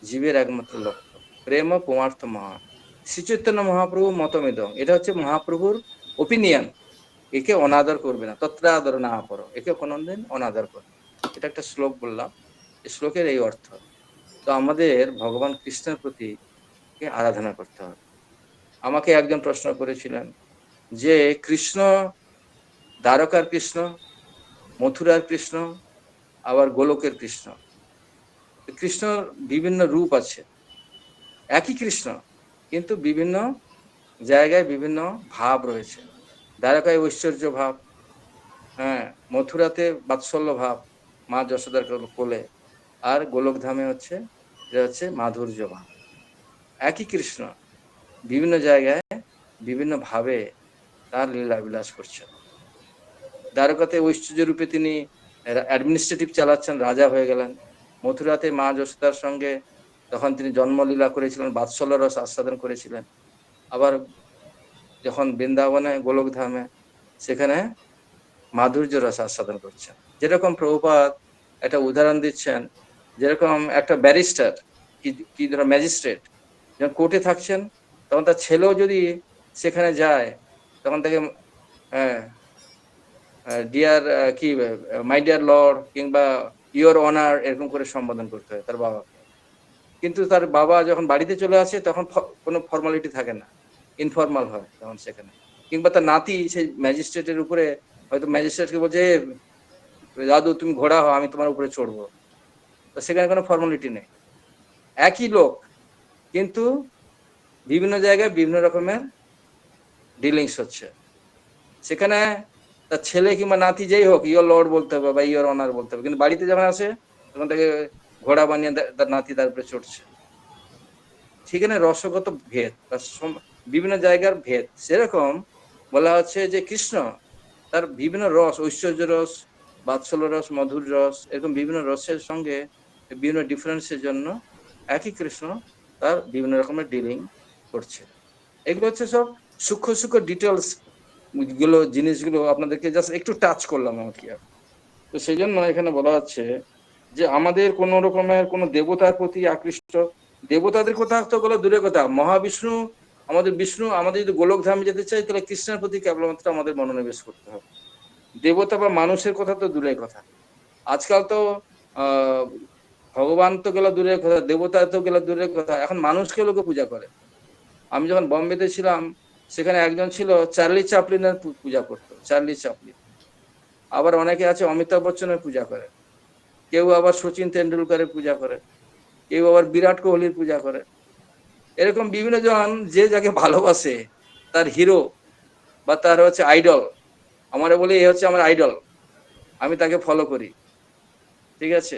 জীবের একমাত্র লক্ষ্য। প্রেম ও পুমার্থ মহান, শ্রী চৈতন্য মহাপ্রভু মতমিদং, এটা হচ্ছে মহাপ্রভুর ওপিনিয়ন। একে অনাদর করবে না, তত্রা আদর না করো, একে কোনোদিন অনাদর করবে। এটা একটা শ্লোক বললাম, এই শ্লোকের এই অর্থ। তো আমাদের ভগবান কৃষ্ণের প্রতি আরাধনা করতে হবে। আমাকে একজন প্রশ্ন করেছিলেন যে কৃষ্ণ দ্বারকার কৃষ্ণ, মথুরার কৃষ্ণ, আবার গোলকের কৃষ্ণ, কৃষ্ণর বিভিন্ন রূপ আছে, একই কৃষ্ণ কিন্তু বিভিন্ন জায়গায় বিভিন্ন ভাব রয়েছে। দ্বারকায় ঐশ্বর্য ভাব, হ্যাঁ, মথুরাতে বাৎসল্য ভাব মা যশোদার কোলে, আর গোলকধামে হচ্ছে এটা হচ্ছে মাধুর্য ভাব। একই কৃষ্ণ বিভিন্ন জায়গায় বিভিন্ন ভাবে তার লীলা বিলাস করছেন। দ্বারকাতে ঐশ্বর্য রূপে তিনি অ্যাডমিনিস্ট্রেটিভ চালাচ্ছেন, রাজা হয়ে গেলেন। মথুরাতে মা যশোদার সঙ্গে তখন তিনি জন্মলীলা করেছিলেন, বাৎসল্য রস আস্বাদন করেছিলেন। আবার যখন বৃন্দাবনে গোলকধামে, সেখানে মাধুর্য রস আস্বাদন করছেন। যেরকম প্রভুপাদ একটা উদাহরণ দিচ্ছেন, যেরকম একটা ব্যারিস্টার কি ধরো ম্যাজিস্ট্রেট যখন কোর্টে থাকছেন, তখন তার ছেলেও যদি সেখানে যায়, তখন তাকে ডিয়ার কি মাই ডিয়ার লর্ড কিংবা ইয়োর অনার এরকম করে সম্বোধন করতে হয় তার বাবাকে। কিন্তু তার বাবা যখন বাড়িতে চলে আসে তখন কোনো ফর্মালিটি থাকে না, ইনফর্মাল হয় তখন সেখানে। কিংবা তার নাতি সেই ম্যাজিস্ট্রেটের উপরে, হয়তো ম্যাজিস্ট্রেটকে বলছে দাদু তুমি ঘোড়া হও, আমি তোমার উপরে চড়বো, তো সেখানে কোনো ফর্মালিটি নেই। একই লোক কিন্তু বিভিন্ন জায়গায় বিভিন্ন রকমের ডিলিংস হচ্ছে। সেখানে তার ছেলে কিংবা নাতি যেই হোক ইয়োর লর্ড বলতে হবে বা ইয়োর অনার বলতে হবে, কিন্তু বাড়িতে যখন আসে তখন তাকে ঘোড়া বানিয়ে তার নাতি তার উপরে চড়ছে। সেখানে রসগত ভেদ বা বিভিন্ন জায়গার ভেদ। সেরকম বলা হচ্ছে যে কৃষ্ণ তার বিভিন্ন রস, ঐশ্বর্য রস, বাৎসল্য রস, মধুর রস, এরকম বিভিন্ন রসের সঙ্গে বিভিন্ন ডিফারেন্সের জন্য একই কৃষ্ণ তার বিভিন্ন রকমের ডিলিং করছে। এগুলো হচ্ছে সব সূক্ষ্ম সূক্ষ্ম ডিটেলস গুলো, জিনিসগুলো আপনাদেরকে জাস্ট একটু টাচ করলাম আর কি। তো সেই জন্য এখানে বলা হচ্ছে যে আমাদের কোন রকমের কোন দেবতার প্রতি আকৃষ্ট, দেবতাদের কথা তো বলা দূরের কথা, মহাবিষ্ণু আমাদের বিষ্ণু, আমাদের যদি গোলকধামে যেতে চাই তাহলে কৃষ্ণের প্রতি কেবলমাত্র আমাদের মনোনিবেশ করতে হবে। দেবতা বা মানুষের কথা তো দূরের কথা। আজকাল তো ভগবান তো গেল দূরের কথা, দেবতা তো গেল দূরের কথা, এখন মানুষকে লোকে পূজা করে। আমি যখন বম্বেতে ছিলাম, সেখানে একজন ছিল চার্লি চ্যাপলিনের পূজা করতো, চার্লি চ্যাপলিন। আবার অনেকে আছে অমিতাভ বচ্চনের পূজা করে, কেউ আবার সচিন তেন্ডুলকারের পূজা করে, কেউ আবার বিরাট কোহলির পূজা করে। এরকম বিভিন্ন জন যে যাকে ভালোবাসে, তার হিরো বা তার হচ্ছে আইডল, আমরা বলি এ হচ্ছে আমার আইডল, আমি তাকে ফলো করি, ঠিক আছে?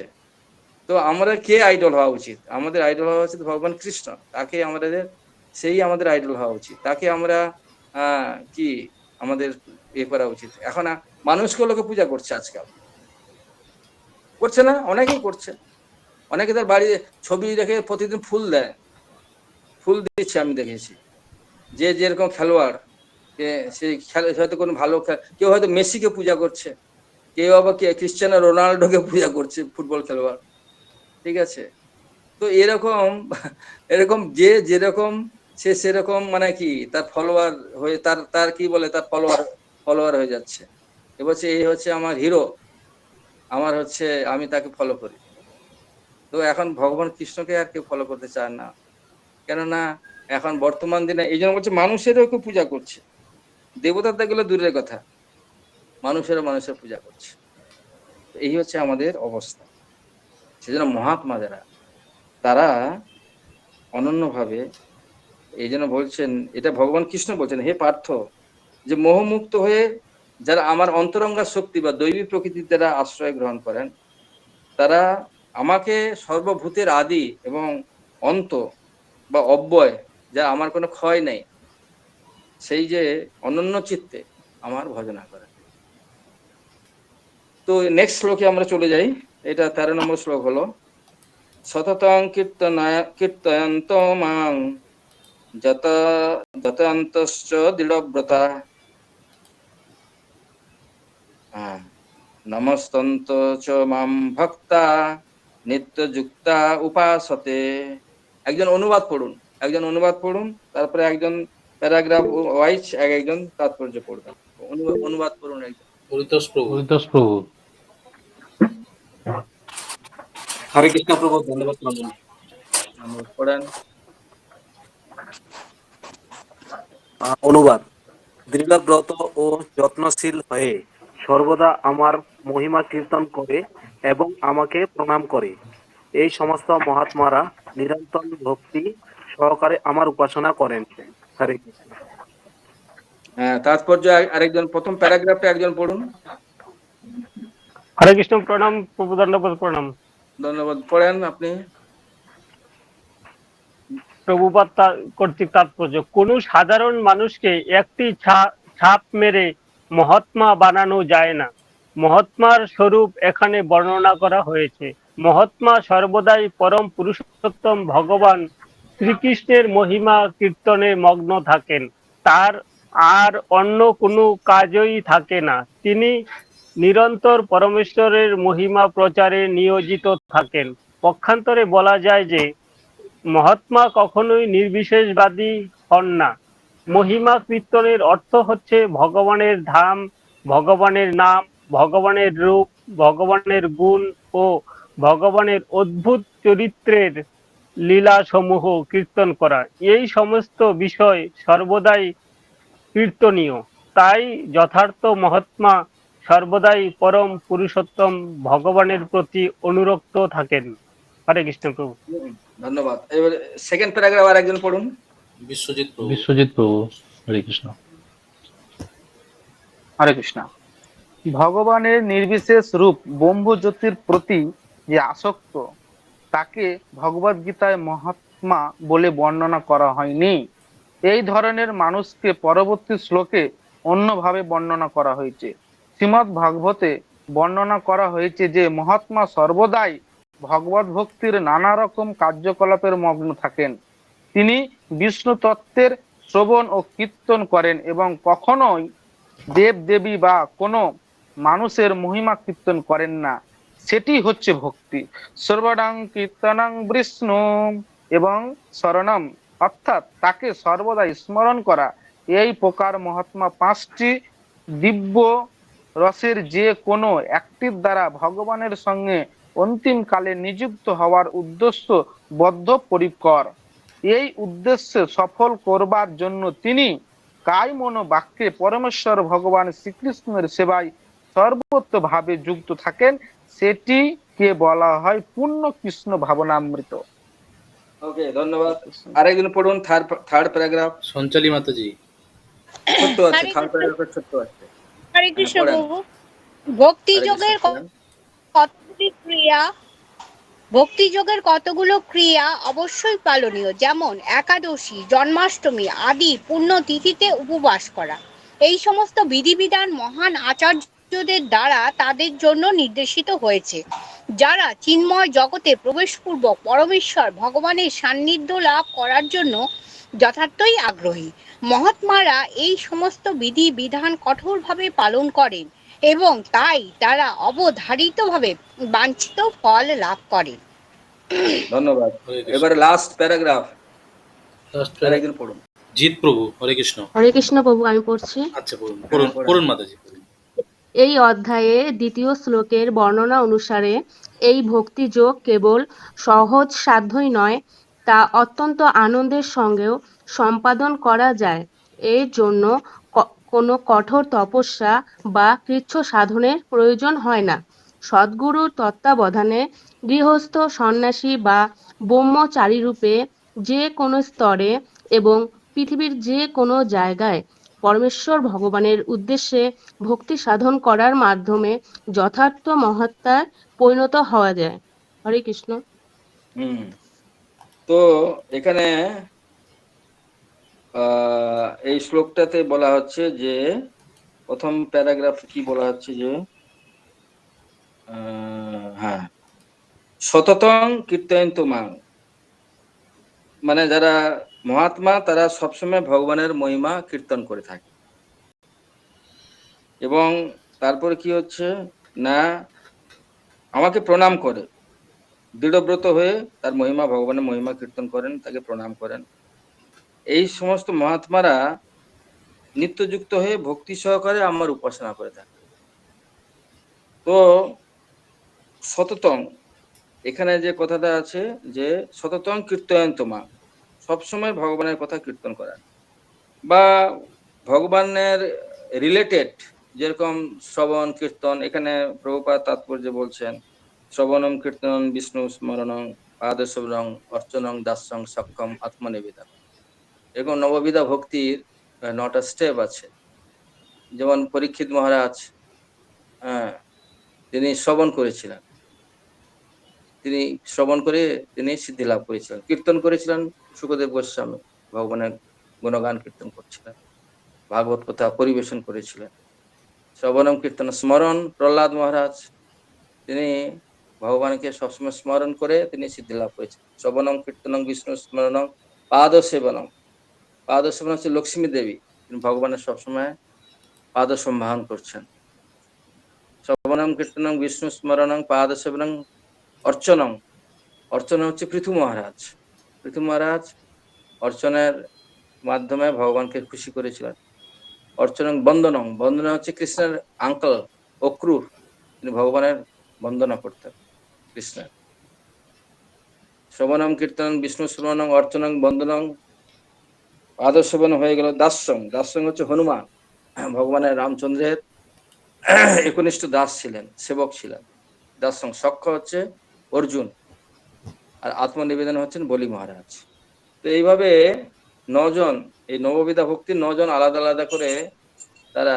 তো আমরা কে আইডল হওয়া উচিত? আমাদের আইডল হওয়া উচিত ভগবান কৃষ্ণ, তাকে আমাদের, সেই আমাদের আইডল হওয়া উচিত, তাকে আমরা কি আমাদের ইয়ে করা উচিত। এখন মানুষকে লোকে পূজা করছে, আজকাল করছে না, অনেকেই করছে। অনেকে তার বাড়ি ছবি রেখে প্রতিদিন ফুল দেয়, ফুল দিচ্ছে, আমি দেখেছি। যে যেরকম খেলোয়াড়, সেই খেলে হয়তো কোনো ভালো, কেউ হয়তো মেসিকে পূজা করছে, কেউ আবার ক্রিশ্চিয়ানো রোনাল্ডোকে পূজা করছে, ফুটবল খেলোয়াড়, ঠিক আছে? তো এরকম এরকম যে যেরকম সে সেরকম মানে কি তার ফলোয়ার হয়ে, তার কি বলে, তার ফলোয়ার হয়ে যাচ্ছে। এবার এই হচ্ছে আমার হিরো, আমার হচ্ছে আমি তাকে ফলো করি। তো এখন ভগবান কৃষ্ণকে আর কেউ ফলো করতে চান না, কেননা এখন বর্তমান দিনে এই জন্য বলছে মানুষেরও কেউ পূজা করছে, দেবতাদের গুলো দূরের কথা, মানুষের পূজা করছে। এই হচ্ছে আমাদের অবস্থা। সেজন্য মহাত্মা যারা, তারা অনন্যভাবে এই জন্য বলছেন, এটা ভগবান কৃষ্ণ বলছেন, হে পার্থ, যে মোহমুক্ত হয়ে যারা আমার অন্তরঙ্গা শক্তি বা দৈবী প্রকৃতির দ্বারা আশ্রয় গ্রহণ করেন, তারা আমাকে সর্বভূতের আদি এবং অন্ত বা অব্যয়, যা আমার কোনো ক্ষয় নেই, সেই যে অনন্য চিত্তে আমার ভজনা করেন। তো নেক্সট শ্লোকে আমরা চলে যাই। এটা 13 নম্বর শ্লোক হলো, সততং কীর্তয়ন্ত মাং যতন্তশ্চ দৃঢ়ব্রতা নমস্তন্ত চ মাম ভক্তা নিত্যযুক্তা উপাসতে। একজন অনুবাদ পড়ুন, তারপরে একজন প্যারাগ্রাফ ওয়াইজ একজন তাৎপর্য পড়বেন। অনুবাদ পড়ুন একজন। হরিতোষ প্রভু। হরে কৃষ্ণ প্রভু, ধন্যবাদ প্রভু। পড়েন। অনুবাদ। দৃঢ়ব্রত ও যত্নশীল হয়ে সর্বদা আমার মহিমা কীর্তন করে এবং আমাকে প্রণাম করে এই সমস্ত মহাত্মারা নিরন্তর ভক্তি সহকারে আমার উপাসনা করেন। হরে কৃষ্ণ। হ্যাঁ, তাৎপর্য আরেকজন, প্রথম প্যারাগ্রাফে একজন পড়ুন। হরে কৃষ্ণ প্রণাম প্রভু, দণ্ডবোধ প্রণাম। ধন্যবাদ, পড়েন আপনি। প্রভুপাদ কর্তৃক তাৎপর্য, কোন সাধারণ মানুষকে একটি ছাপ মেরে মহাত্মা বানানো যায় না। মহাত্মার স্বরূপ এখানে বর্ণনা করা হয়েছে। মহাত্মা সর্বদাই পরম পুরুষোত্তম ভগবান শ্রীকৃষ্ণের মহিমা কীর্তনে মগ্ন থাকেন। তার আর অন্য কোনো কাজই থাকে না। তিনি নিরন্তর পরমেশ্বরের মহিমা প্রচারে নিয়োজিত থাকেন। পক্ষান্তরে বলা যায় যে মহাত্মা কখনোই নির্বিশেষবাদী হন না। মহিমা কীর্তনের অর্থ হচ্ছে ভগবানের ধাম, ভগবানের নাম, ভগবানের রূপ, ভগবানের গুণ ও ভগবানের অদ্ভুত চরিত্রের লীলা সমূহ কীর্তন করা। এই সমস্ত বিষয় সর্বদাই কীর্তনীয়। তাই যথার্থ মহাত্মা সর্বদাই পরম পুরুষোত্তম ভগবানের প্রতি অনুরক্ত থাকেন। হরে কৃষ্ণ প্রভু। ধন্যবাদ। এবার সেকেন্ড প্যারাগ্রাফ আর একজন পড়ুন। বিশ্বজিৎ প্রভু। হরে কৃষ্ণ। হরে কৃষ্ণ। ভগবানের নির্বিশেষ রূপ ব্রহ্মজ্যোতির প্রতি যে আসক্ত, তাকে ভগবদ গীতায় মহাত্মা বলে বর্ণনা করা হয়নি। এই ধরনের মানুষকে পরবর্তী শ্লোকে অন্যভাবে বর্ণনা করা হয়েছে। শ্রীমদ্ ভাগবতে বর্ণনা করা হয়েছে যে মহাত্মা সর্বদাই ভগবত ভক্তির নানা রকম কার্যকলাপের মগ্ন থাকেন। তিনি বিষ্ণু তত্ত্বের শ্রবণ ও কীর্তন করেন এবং কখনোই দেব দেবী বা কোনো মানুষের মহিমা কীর্তন করেন না। সেটি হচ্ছে ভক্তি। সর্বদাং কীর্তনং বিষ্ণু এবং শরণম, অর্থাৎ তাকে সর্বদাই স্মরণ করা। এই প্রকার মহাত্মা 5টি দিব্য রসের যে কোনো একটির দ্বারা ভগবানের সঙ্গে অন্তিম কালে নিযুক্ত হওয়ার উদ্দেশ্য বদ্ধপরিকর। এই উদ্দেশ্যে সফল করবার জন্য তিনি কায় মন বাক্যে পরমেশ্বর ভগবান শ্রীকৃষ্ণের সেবায় সর্বতভাবে যুক্ত থাকেন। সেটিকে বলা হয় পূর্ণ কৃষ্ণ ভাবনামৃত। ওকে, ধন্যবাদ। আরেকজন পড়ুন, থার্ড প্যারাগ্রাফ। সঞ্চালী মাতাজি। ছোট্ট আছে, থার্ড প্যারাগ্রাফ ছোট্ট আছে। হরে কৃষ্ণ পড়েন। প্রভু। ভক্তিযোগের কতগুলো ক্রিয়া অবশ্যই পালনীয়, যেমন একাদশী, জন্মাষ্টমী আদি পুণ্য তিথিতে উপবাস করা। এই সমস্ত বিধিবিধান মহান আচার্যদের দ্বারা তাদের জন্য নির্দেশিত হয়েছে, যারা চিন্ময় জগতে প্রবেশপূর্বক পরমেশ্বর ভগবানের সান্নিধ্য লাভ করার জন্য যথার্থই আগ্রহী। মহাত্মারা এই সমস্ত বিধি বিধান কঠোরভাবে পালন করেন এবং তাই তারা অবধারিতভাবে বাঞ্ছিত ফল লাভ করেন। ধন্যবাদ। এবারে লাস্ট প্যারাগ্রাফ, আরেকজন পড়ুন। জিৎ প্রভু। হরে কৃষ্ণ। হরে কৃষ্ণ প্রভু, আমি পড়ছি। আচ্ছা, পড়ুন মাতাজি। এই অধ্যায়ে 2য় শ্লোকের বর্ণনা অনুসারে এই ভক্তিযোগ কেবল সহজ সাধ্যই নয়, তা অত্যন্ত আনন্দের সঙ্গেও সম্পাদন করা যায়। এর জন্য কোনো কঠোর তপস্যা বা কৃচ্ছ সাধনের প্রয়োজন হয় না। সদ্গুরুর তত্ত্বাবধানে গৃহস্থ, সন্ন্যাসী বা ব্রহ্মচারী রূপে যে কোনো স্তরে এবং পৃথিবীর যে কোনো জায়গায় পরমেশ্বর ভগবানের উদ্দেশ্যে ভক্তি সাধন করার মাধ্যমে যথার্থ মহাত্মায় পরিণত হওয়া যায়। হরে কৃষ্ণ। তো এখানে এই শ্লোকটাতে বলা হচ্ছে যে প্রথম প্যারাগ্রাফ কি বলা হচ্ছে যে হ্যাঁ, সততং কীর্তয়ন্তু মাং, মানে যারা মহাত্মা তারা সবসময় ভগবানের মহিমা কীর্তন করে থাকে। এবং তারপরে কি হচ্ছে না, আমাকে প্রণাম করে, দৃঢ়ব্রত হয়ে তার মহিমা, ভগবানের মহিমা কীর্তন করেন, তাকে প্রণাম করেন। এই সমস্ত মহাত্মারা নিত্যযুক্ত হয়ে ভক্তি সহকারে আমার উপাসনা করে থাকে। তো সততং, এখানে যে কথাটা আছে যে সততং কীর্তয়ন্ত মা, সবসময় ভগবানের কথা কীর্তন করা, বা ভগবানের রিলেটেড যেরকম শ্রবণ কীর্তন, এখানে প্রভুপাদ তাৎপর্য বলছেন শ্রবণম কীর্তনম বিষ্ণু স্মরণং পাদসেবনং অর্চনং দাস্যং সক্ষম আত্মনিবেদন। এরকম নববিধা ভক্তির 9টা স্টেপ আছে। যেমন পরীক্ষিত মহারাজ তিনি শ্রবণ করেছিলেন, তিনি শ্রবণ করে তিনি সিদ্ধি লাভ করেছিলেন। কীর্তন করেছিলেন সুখদেব গোস্বামী, ভগবানের গুণগান কীর্তন করছিলেন, ভাগবত কথা পরিবেশন করেছিলেন। শ্রবণম কীর্তন স্মরণ, প্রহ্লাদ মহারাজ তিনি ভগবানকে সবসময় স্মরণ করে তিনি সিদ্ধি লাভ করেছেন। শ্রবণম কীর্তনম বিষ্ণু স্মরণম পাদ সেবনম, পাদ সেবন হচ্ছে লক্ষ্মী দেবী, তিনি ভগবানের সবসময় পাদ সম্ভাহন করছেন। শ্রবণম কীর্তনম বিষ্ণু স্মরণং পাদ সেবনং অর্চনং, অর্চনা হচ্ছে পৃথু মহারাজ, পৃথু মহারাজ অর্চনের মাধ্যমে ভগবানকে খুশি করেছিলেন। অর্চনং বন্দনং, বন্দনা হচ্ছে কৃষ্ণের আঙ্কল অক্রুর, তিনি ভগবানের বন্দনা করতেন কৃষ্ণের। শ্রবণম কীর্তন বিষ্ণু শ্রবণং অর্চনং বন্দনং পাদসেবন হয়ে গেল দাস্যং, দাস্যং হচ্ছে হনুমান, ভগবানের রামচন্দ্রের একনিষ্ঠ দাস ছিলেন, সেবক ছিলেন। দাস্যং সখ্য হচ্ছে অর্জুন, আর আত্মনিবেদন হচ্ছেন বলি মহারাজ। তো এইভাবে 9 জন, এই নববিধা ভক্তির 9 জন আলাদা আলাদা করে তারা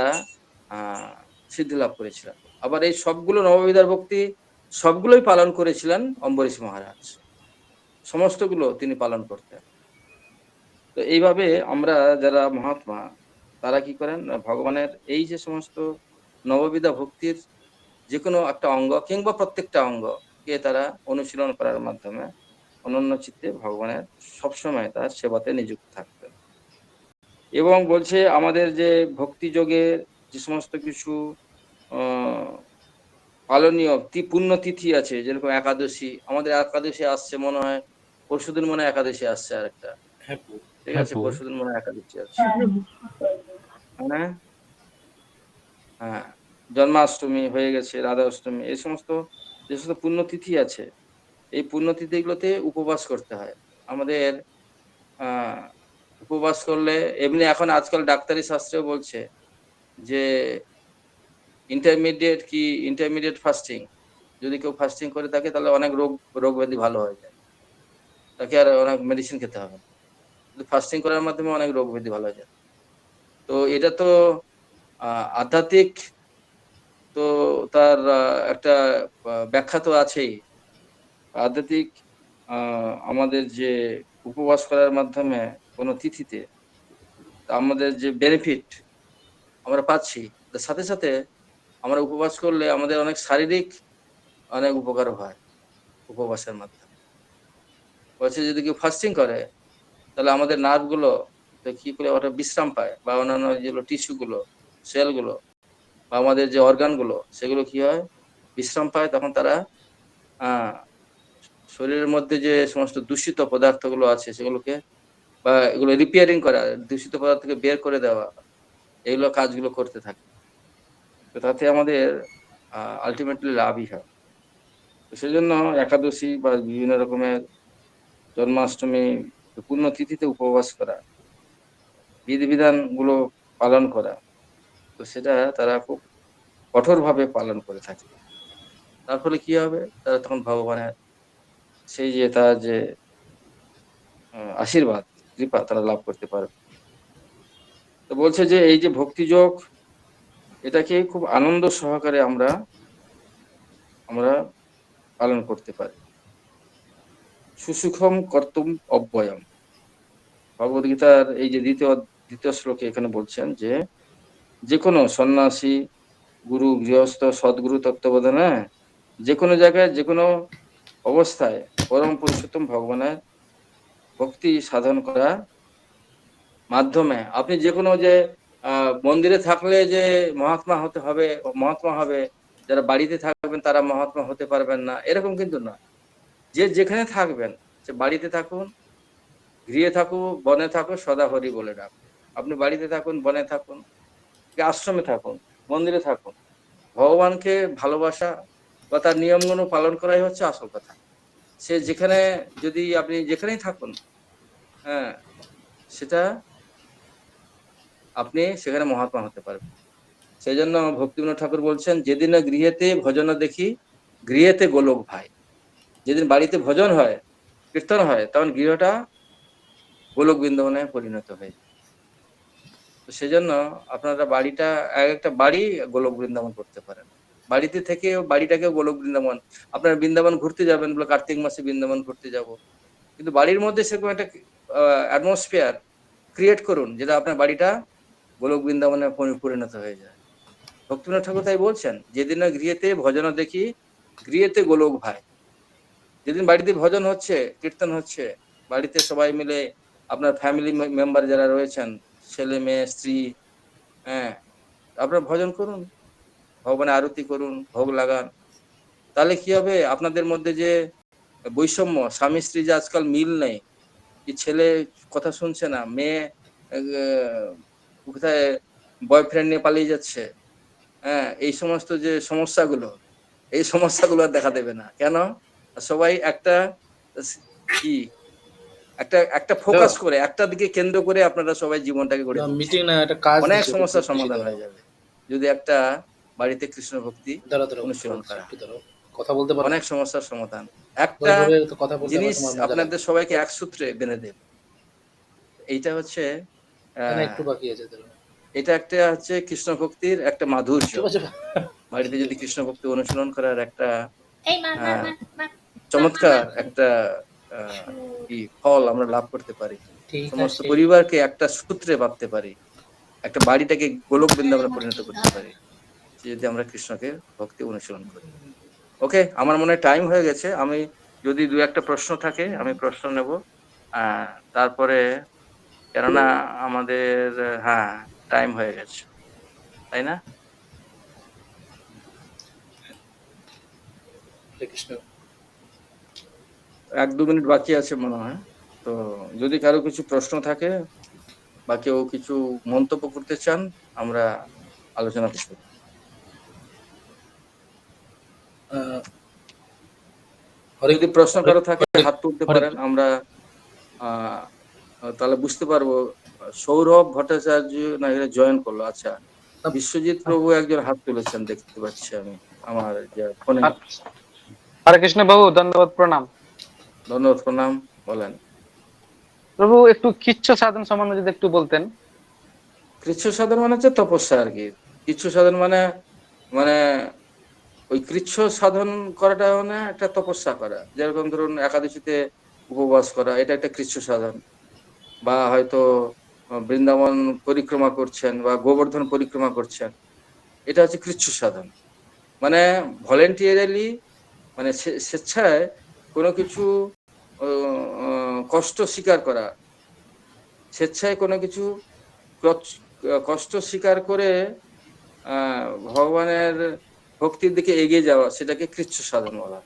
সিদ্ধি লাভ করেছিলেন। আবার এই সবগুলো নববিধার ভক্তি সবগুলোই পালন করেছিলেন অম্বরীশ মহারাজ, সমস্তগুলো তিনি পালন করতেন। তো এইভাবে আমরা যারা মহাত্মা তারা কি করেন, ভগবানের এই যে সমস্ত নববিধা ভক্তির যে কোনো একটা অঙ্গ কিংবা প্রত্যেকটা অঙ্গকে তারা অনুশীলন করার মাধ্যমে অনন্য চিত্তে ভগবানের সবসময় তার সেবাতে নিযুক্ত থাকতেন। এবং বলছে আমাদের যে ভক্তি যোগে যে সমস্ত কিছু পালনীয় পুণ্যতিথি আছে, যেরকম একাদশী, আমাদের একাদশী আসছে মনে হয় পরশুদিন, মনে হয় একাদশী আসছে আরেকটা, ঠিক আছে, পরশুদিন মনে হয় একাদশী আছে, হ্যাঁ, জন্মাষ্টমী হয়ে গেছে, রাধা অষ্টমী, এই সমস্ত যে সমস্ত পুণ্যতিথি আছে, এই পুণ্যতিথিগুলোতে উপবাস করতে হয় আমাদের। উপবাস করলে এমনি এখন আজকাল ডাক্তারি শাস্ত্রেও বলছে যে ইন্টারমিডিয়েট ফাস্টিং, যদি কেউ ফাস্টিং করে থাকে তাহলে অনেক রোগ ব্যাধি ভালো হয়ে যায়, তাকে আর অনেক মেডিসিন খেতে হবে, ফাস্টিং করার মাধ্যমে অনেক রোগ ব্যাধি ভালো হয়ে যায়। তো এটা তো আধ্যাত্মিক, তো তার একটা ব্যাখ্যা তো আছেই। আধ্যাত্মিক আমাদের যে উপবাস করার মাধ্যমে কোনো তিথিতে আমাদের যে বেনিফিট আমরা পাচ্ছি, তার সাথে সাথে আমরা উপবাস করলে আমাদের অনেক শারীরিক অনেক উপকার হয় উপবাসের মাধ্যমে। বলছে যদি কেউ ফাস্টিং করে তাহলে আমাদের নার্ভগুলো কি করে ওটা বিশ্রাম পায়, বা অন্যান্য যেগুলো টিস্যুগুলো, সেলগুলো, বা আমাদের যে অর্গানগুলো, সেগুলো কি হয়, বিশ্রাম পায়। তখন তারা শরীরের মধ্যে যে সমস্ত দূষিত পদার্থগুলো আছে সেগুলোকে, বা এগুলো রিপেয়ারিং করা, দূষিত পদার্থকে বের করে দেওয়া, এগুলো কাজগুলো করতে থাকে। তো তাতে আমাদের আলটিমেটলি লাভই হয়। তো সেই জন্য একাদশী বা বিভিন্ন রকমের জন্মাষ্টমী পুণ্যতিথিতে উপবাস করা, বিধিবিধান গুলো পালন করা, তো সেটা তারা খুব কঠোরভাবে পালন করে থাকে। তার ফলে কি হবে, তারা তখন ভগবানের সেই যে তার যে আশীর্বাদ, কৃপা তারা লাভ করতে পারবে। তো তো বলছে যে এই যে ভক্তিযোগ, এটাকে খুব আনন্দ সহকারে আমরা পালন করতে পারি। সুসুখম কর্তুম অব্যয়ম, ভগবদ্গীতার এই যে দ্বিতীয় শ্লোকে এখানে বলছেন যে কোনো সন্ন্যাসী, গুরু, গৃহস্থ, সদ্গুরু, তত্ত্ববোধনা, যে কোনো জায়গায় যে কোনো অবস্থায় পরম পুরুষোত্তম ভগবানের ভক্তি সাধন করার মাধ্যমে আপনি যে কোনো যে মন্দিরে থাকলে যে মহাত্মা হতে হবে, মহাত্মা হবে, যারা বাড়িতে থাকবেন তারা মহাত্মা হতে পারবেন না, এরকম কিন্তু না। যে যেখানে থাকবেন, সে বাড়িতে থাকুন, গৃহে থাকুন, বনে থাকুন, সদা হরি বলে ডাক। আপনি বাড়িতে থাকুন, বনে থাকুন, আশ্রমে থাকুন, মন্দিরে থাকুন, ভগবানকে ভালোবাসা বা তার নিয়মগুলো পালন করাই হচ্ছে আসল কথা। সে যেখানে, যদি আপনি যেখানেই থাকুন, হ্যাঁ, সেটা আপনি সেখানে মহাত্মা হতে পারবেন। সেই জন্য ভক্তিবিনোদ ঠাকুর বলছেন, যেদিন গৃহেতে ভজন দেখি, গৃহেতে গোলক ভাই। যেদিন বাড়িতে ভজন হয়, কীর্তন হয়, তখন গৃহটা গোলক বৃন্দাবনে পরিণত হয়। তো সেজন্য আপনারা বাড়িটা, একটা বাড়ি গোলক বৃন্দাবন করতে পারেন। বাড়িতে থেকে বাড়িটাকেও গোলক বৃন্দাবন, আপনার বৃন্দাবন ঘুরতে যাবেন বলে কার্তিক মাসে বৃন্দাবন ঘুরতে যাব, কিন্তু বাড়ির মধ্যে সেরকম একটা অ্যাটমসফিয়ার ক্রিয়েট করুন যেটা আপনার বাড়িটা গোলক বৃন্দাবনে পরিণত হয়ে যায়। ভক্তিবিনোদ ঠাকুর তাই বলছেন, যেদিন গৃহেতে ভজন দেখি, গৃহেতে গোলক ভাই। যেদিন বাড়িতে ভজন হচ্ছে, কীর্তন হচ্ছে, বাড়িতে সবাই মিলে আপনার ফ্যামিলি মেম্বার যারা রয়েছেন, ছেলে মেয়ে স্ত্রী, হ্যাঁ, আপনারা ভজন করুন, ভগবানের আরতি করুন, ভোগ লাগান। তাহলে কি হবে, আপনাদের মধ্যে যে বৈষম্য, স্বামী স্ত্রী যে আজকাল মিল নেই, কি ছেলে কথা শুনছে না, মেয়ে কোথায় বয়ফ্রেন্ড নিয়ে পালিয়ে যাচ্ছে, হ্যাঁ, এই সমস্ত যে সমস্যাগুলো, এই সমস্যাগুলো আর দেখা দেবে না। কেন? সবাই একটা কি একটা ফোকাস করে, একটা দিকে কেন্দ্র করে আপনারা সবাই জীবনটাকে গড়ে তুলছেন। মিটিং না, একটা কাজ অনেক দিচ্ছে, সমস্যার বেশি সমাধান দাঁড়াও। হয়ে যাবে যদি একটা বাড়িতে কৃষ্ণ ভক্তি দাঁড়াও, অনুশীলন করা। একটু দাঁড়াও, কথা বলতে পারো? অনেক সমস্যার সমাধান একটা ওইভাবে তো কথা বলতে আমার জিনিস তোমার মজা আপনাদের লাগবে। সবাইকে এক সূত্রে বেঁধে দেবে। এইটা হচ্ছে না, একটু বাকি আছে, দাঁড়াও। এটা একটা হচ্ছে কৃষ্ণ ভক্তির একটা মাধুর্য। চুপ চুপ। বাড়িতে যদি কৃষ্ণ ভক্তি অনুশীলন করার একটা চমৎকার একটা কি ফল আমরা লাভ করতে পারি, ঠিক সমস্ত আছে। পরিবারকে একটা সূত্রে বাঁধতে পারি, একটা বাড়িটাকে গোলক বৃন্দাবনে পরিণত করতে পারি, যদি আমরা কৃষ্ণকে ভক্তি অনুশীলন করি। ওকে, আমার মনে হয় টাইম হয়ে গেছে। আমি যদি দু একটা প্রশ্ন থাকে আমি প্রশ্ন নেব, তারপরে, কেননা আমাদের, হ্যাঁ, টাইম হয়ে গেছে, তাই না? কৃষ্ণ, 1-2 মিনিট বাকি আছে মনে হয়। তো যদি কারো কিছু প্রশ্ন থাকে বা কেউ কিছু মন্তব্য করতে চান, আমরা আলোচনা করতে পারি। যদি প্রশ্ন কারো থাকে হাত তুলতে পারেন, আমরা তাহলে বুঝতে পারবো। সৌরভ ভট্টাচার্য না জয়েন করলো। আচ্ছা, বিশ্বজিৎ প্রভু একজন হাত তুলেছেন দেখতে পাচ্ছি আমি আমার ফোনে। হরে কৃষ্ণ বাবু, ধন্যবাদ, প্রণাম। ধন্যবাদ, প্রণাম। বলেন প্রভু, একটু কৃচ্ছ সাধন সম্বন্ধে যদি একটু বলতেন। কৃচ্ছ সাধন মানে হচ্ছে তপস্যা আর কি। কৃচ্ছ সাধন মানে মানে ওই কৃচ্ছ সাধন করাটা মানে একটা তপস্যা করা। যেরকম ধরুন একাদশীতে উপবাস করা, এটা একটা কৃচ্ছ সাধন। বা হয়তো বৃন্দাবন পরিক্রমা করছেন বা গোবর্ধন পরিক্রমা করছেন, এটা হচ্ছে কৃচ্ছ সাধন। মানে ভলেন্টিয়ারলি, মানে স্বেচ্ছায় কোনো কিছু কষ্ট স্বীকার করা, স্বেচ্ছায় কোনো কিছু কষ্ট স্বীকার করে ভগবানের ভক্তির দিকে এগিয়ে যাওয়া, সেটাকে কৃচ্ছ সাধন বলা।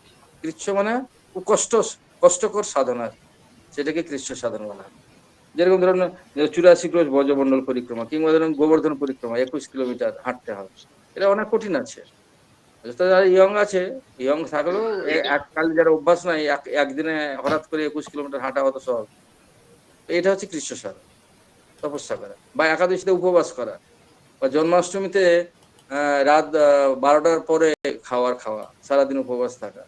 কৃচ্ছ মানে কষ্টকর সাধনা, সেটাকে কৃচ্ছ সাধন বলা। যেরকম ধরুন 84 ক্রোশ ব্রজমণ্ডল পরিক্রমা, কিংবা ধরুন গোবর্ধন পরিক্রমা 21 কিলোমিটার হাঁটতে হবে, এটা অনেক কঠিন আছে। যারা ইয়ং আছে, ইয়ং থাকলেও এককালে যারা অভ্যাস নাই, একদিনে হঠাৎ করে 21 কিলোমিটার হাঁটা অত সহজ। এটা হচ্ছে কৃচ্ছ সাধন, তপস্যা করা। বা একাদশীতে উপবাস করা, বা জন্মাষ্টমীতে রাত 12টার পরে খাওয়া, সারাদিন উপবাস থাকা,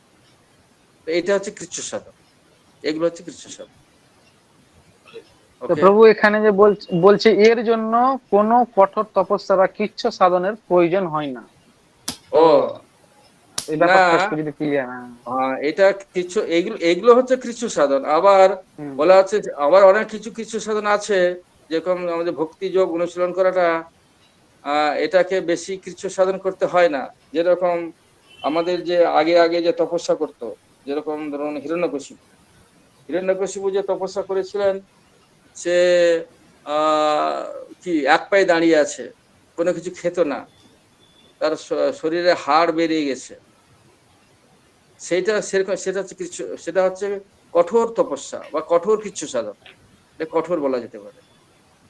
এটা হচ্ছে কৃচ্ছ সাধন। এগুলো হচ্ছে কৃচ্ছ সাধন। তো ওকে। প্রভু এখানে যে বলছে এর জন্য কোনো কঠোর তপস্যা বা কিচ্ছু সাধনের প্রয়োজন হয় না, তো ও এই না, ব্যাপারটা একটু যদি ক্লিয়ার। এটা কিছু এগুলো এগুলো হচ্ছে কিছু সাধন। আবার হুম। বলা হচ্ছে যে আবার অনেক কিছু কিছু সাধন আছে, যেরকম আমাদের ভক্তি যোগ অনুশীলন করাটা এটাকে বেশি কিছু সাধন করতে হয় না। যেরকম আমাদের যে আগে আগে যে তপস্যা করতো, যেরকম ধরুন হিরণ্যকশিপু যে তপস্যা করেছিলেন, সে কি এক পায়ে দাঁড়িয়ে আছে, কোনো কিছু খেত না, তার শরীরে হাড় বেরিয়ে গেছে, সেরকম সেটা হচ্ছে কিছু, সেটা হচ্ছে কঠোর তপস্যা বা কঠোর কিছু সাধন, এটা কঠোর বলা যেতে পারে।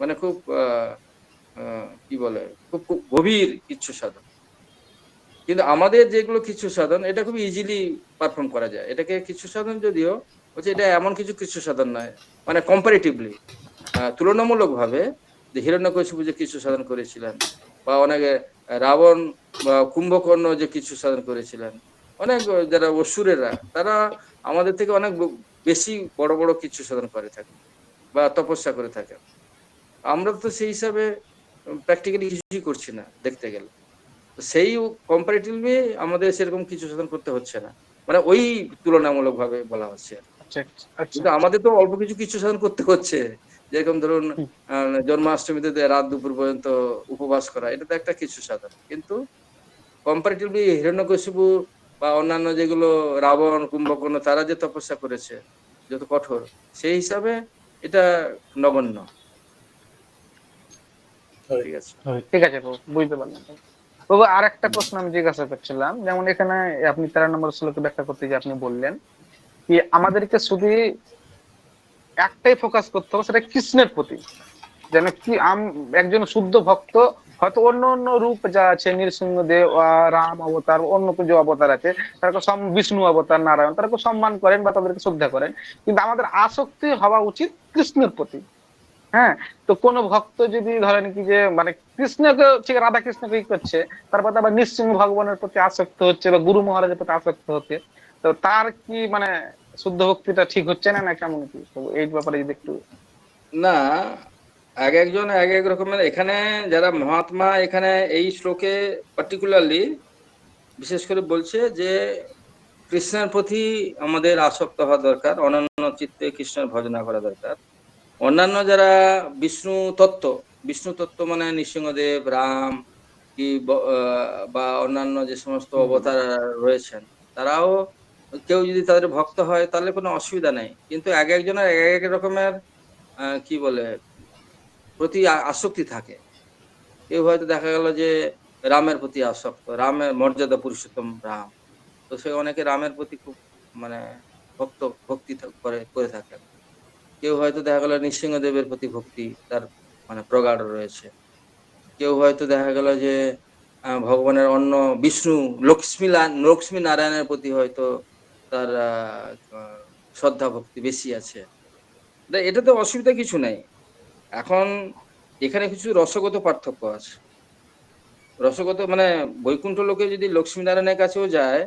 মানে খুব কি বলে, খুব খুব গভীর কিছু সাধন। কিন্তু আমাদের যেগুলো কিছু সাধন, এটা খুব ইজিলি পারফর্ম করা যায়। এটাকে কিছু সাধন যদিও হচ্ছে, এটা এমন কিছু কিছু সাধন নয়, মানে কম্পারেটিভলি তুলনামূলক ভাবে, যে হিরণ্যকশিপু যে কিছু সাধন করেছিলেন, বা অনেকে রাবণ বা কুম্ভকর্ণ যে কিছু সাধন করেছিলেন, অনেক যারা অসুরেরা, তারা আমাদের থেকে অনেক বেশি বড় বড় কিছু সাধন করে থাকে বা তপস্যা করে থাকে। আমরা তো সেই হিসাবে প্র্যাকটিক্যালি কিছুই করছি না দেখতে গেলে। সেই কম্পারেটিভলি আমাদের সেরকম কিছু সাধন করতে হচ্ছে না, মানে ওই তুলনামূলক ভাবে বলা হচ্ছে। আচ্ছা আচ্ছা কিন্তু আমাদের তো অল্প কিছু কিছু সাধন করতে হচ্ছে, যেরকম ধরুন হুম। জন্মাষ্টমীতে রাত দুপুর পর্যন্ত উপবাস করা, এটা তো একটা কিছু সাধন। কিন্তু কম্পারেটিভলি হিরণ্যকশিপু বা অন্যান্য যেগুলো রাবণ কুম্ভকর্ণ, তারা যে তপস্যা করেছে যত কঠোর, সেই হিসাবে এটা নগণ্য। ঠিক আছে। ঠিক আছে প্রভু, বুঝতে পারলাম। প্রভু আর একটা প্রশ্ন আমি জিজ্ঞাসা করছিলাম, যেমন এখানে আপনি 13 নম্বর শ্লোকে ব্যাখ্যা করতে যে আপনি বললেন কি আমাদেরকে শুধু একটাই ফোকাস করতে হবে, সেটা কৃষ্ণের প্রতি। যেন কি একজন শুদ্ধ ভক্ত হয়তো অন্য অন্য রূপ যা আছে, নৃসিংহদেব, রাম অবতার, অন্য যে অবতার আছে, তারকে বিষ্ণু অবতার, নারায়ণ, তারকে সম্মান করেন বা তাদেরকে শ্রদ্ধা করেন, কিন্তু আমাদের আসক্তি হওয়া উচিত কৃষ্ণের প্রতি। হ্যাঁ, তো কোন ভক্ত যদি ধরেন কি যে মানে কৃষ্ণকে ঠিক রাধা কৃষ্ণকে কি করছে, তারপর আবার নৃসিংহ ভগবানের প্রতি আসক্ত হচ্ছে বা গুরু মহারাজের প্রতি আসক্ত হচ্ছে, তো তার কি মানে শুদ্ধ ভক্তিটা ঠিক হচ্ছে না, না কেমন কি? তো এই ব্যাপারে যদি একটু। না, এক একজন এক এক রকমের। এখানে যারা মহাত্মা, এখানে এই শ্লোকে পার্টিকুলারলি বিশেষ করে বলছে যে কৃষ্ণের প্রতি আমাদের আসক্ত হওয়া দরকার, অনন্য চিত্তে কৃষ্ণের ভজনা করা দরকার। অন্যান্য যারা বিষ্ণু তত্ত্ব মানে নৃসিংহদেব, রাম কি বা অন্যান্য যে সমস্ত অবতার রয়েছেন, তারাও কেউ যদি তাদের ভক্ত হয় তাহলে কোনো অসুবিধা নেই। কিন্তু এক একজনের এক এক রকমের কি বলে প্রতি আসক্তি থাকে। কেউ হয়তো দেখা গেল যে রামের প্রতি আসক্ত, রামের মর্যাদা পুরুষোত্তম রাম, তো সে অনেকে রামের প্রতি খুব মানে ভক্তি করে করে থাকেন। কেউ হয়তো দেখা গেল নৃসিংহদেবের প্রতি ভক্তি তার মানে প্রগাঢ় রয়েছে। কেউ হয়তো দেখা গেল যে ভগবানের অন্য বিষ্ণু লক্ষ্মী নারায়ণের প্রতি হয়তো তার শ্রদ্ধা ভক্তি বেশি আছে। এটাতে অসুবিধা কিছু নেই। এখন এখানে কিছু রসগত পার্থক্য আছে। রসগত মানে বৈকুণ্ঠ লোকে যদি লক্ষ্মীনারায়ণের কাছেও যায়,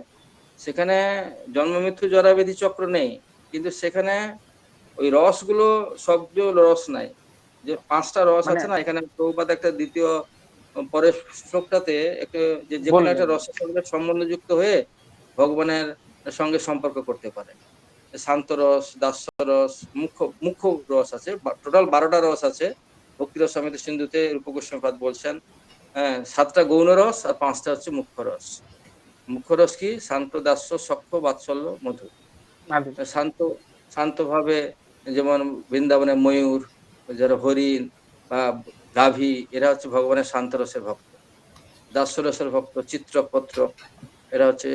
সেখানে জন্ম মৃত্যু জরা ব্যাধি চক্র নেই, কিন্তু সেখানে ওই রসগুলো সবগুলো রস নাই। যে 5টা রস মানে আছে না, এখানে প্রভুপাদ একটা দ্বিতীয় পরের শ্লোকটাতে একটা যে কোনো একটা বললেন। রসের সঙ্গে সম্বন্ধযুক্ত হয়ে ভগবানের সঙ্গে সম্পর্ক করতে পারে। শান্ত রস, দাস্য রস, মুখ্য মুখ্য রস আছে, টোটাল 12টা রস আছে। ভক্তিরস সমিতি সিন্ধুতে রূপগোস্বামীপাদ বলছেন। হ্যাঁ, 7টা গৌণ রস আর 5টা হচ্ছে মুখ্য রস। মুখ্য রস কি? শান্ত, দাস্য, সখ্য, বাৎসল্য, মধু। শান্ত শান্তভাবে, যেমন বৃন্দাবনের ময়ূর, যারা হরিণ বা গাভী, এরা হচ্ছে ভগবানের শান্ত রসের ভক্ত। দাস্য রসের ভক্ত চিত্রপত্র, এরা হচ্ছে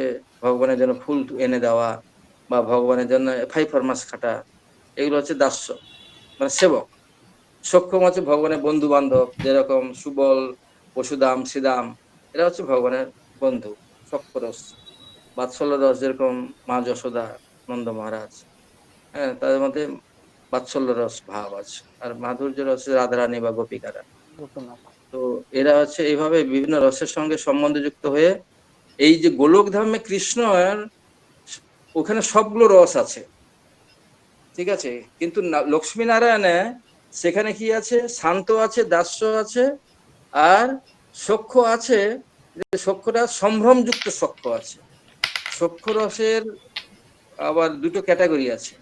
ভগবানের জন্য ফুল এনে দেওয়া বা ভগবানের জন্য ফরমাস খাটা, এগুলো হচ্ছে দাস্য মানে সেবক। সক্ষম হচ্ছে ভগবানের বন্ধু বান্ধব, যেরকম সুবল, পশুদাম, শ্রীদাম, এরা হচ্ছে ভগবানের বন্ধু, সখ্য রস। বাৎসল্য রস যেরকম মা যশোদা, নন্দ মহারাজ, হ্যাঁ, তাদের মধ্যে বাৎসল্য রস ভাব আছে। আর মাধুর্য রস রাধারানী বা গোপিকারা। তো এরা হচ্ছে এইভাবে বিভিন্ন রসের সঙ্গে সম্বন্ধযুক্ত হয়ে, এই যে গোলক ধামে কৃষ্ণ, ওখানে সবগুলো রস আছে, ঠিক আছে। কিন্তু লক্ষ্মী নারায়ণে সেখানে কি আছে? শান্ত আছে, দাস্য আছে, আর সখ্য আছে। সখ্যটা সম্ভ্রমযুক্ত সখ্য আছে। সখ্য রসের আবার দুটো ক্যাটাগরি আছে,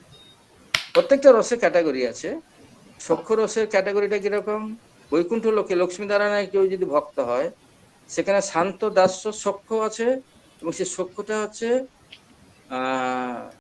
প্রত্যেকটা রসের ক্যাটাগরি আছে। সখ্য রসের ক্যাটাগরিটা কিরকম? বৈকুণ্ঠ লোকে লক্ষ্মীনারায়ণের কেউ যদি ভক্ত হয়, সেখানে শান্ত দাস্য সখ্য আছে, এবং সেই সখ্যটা হচ্ছে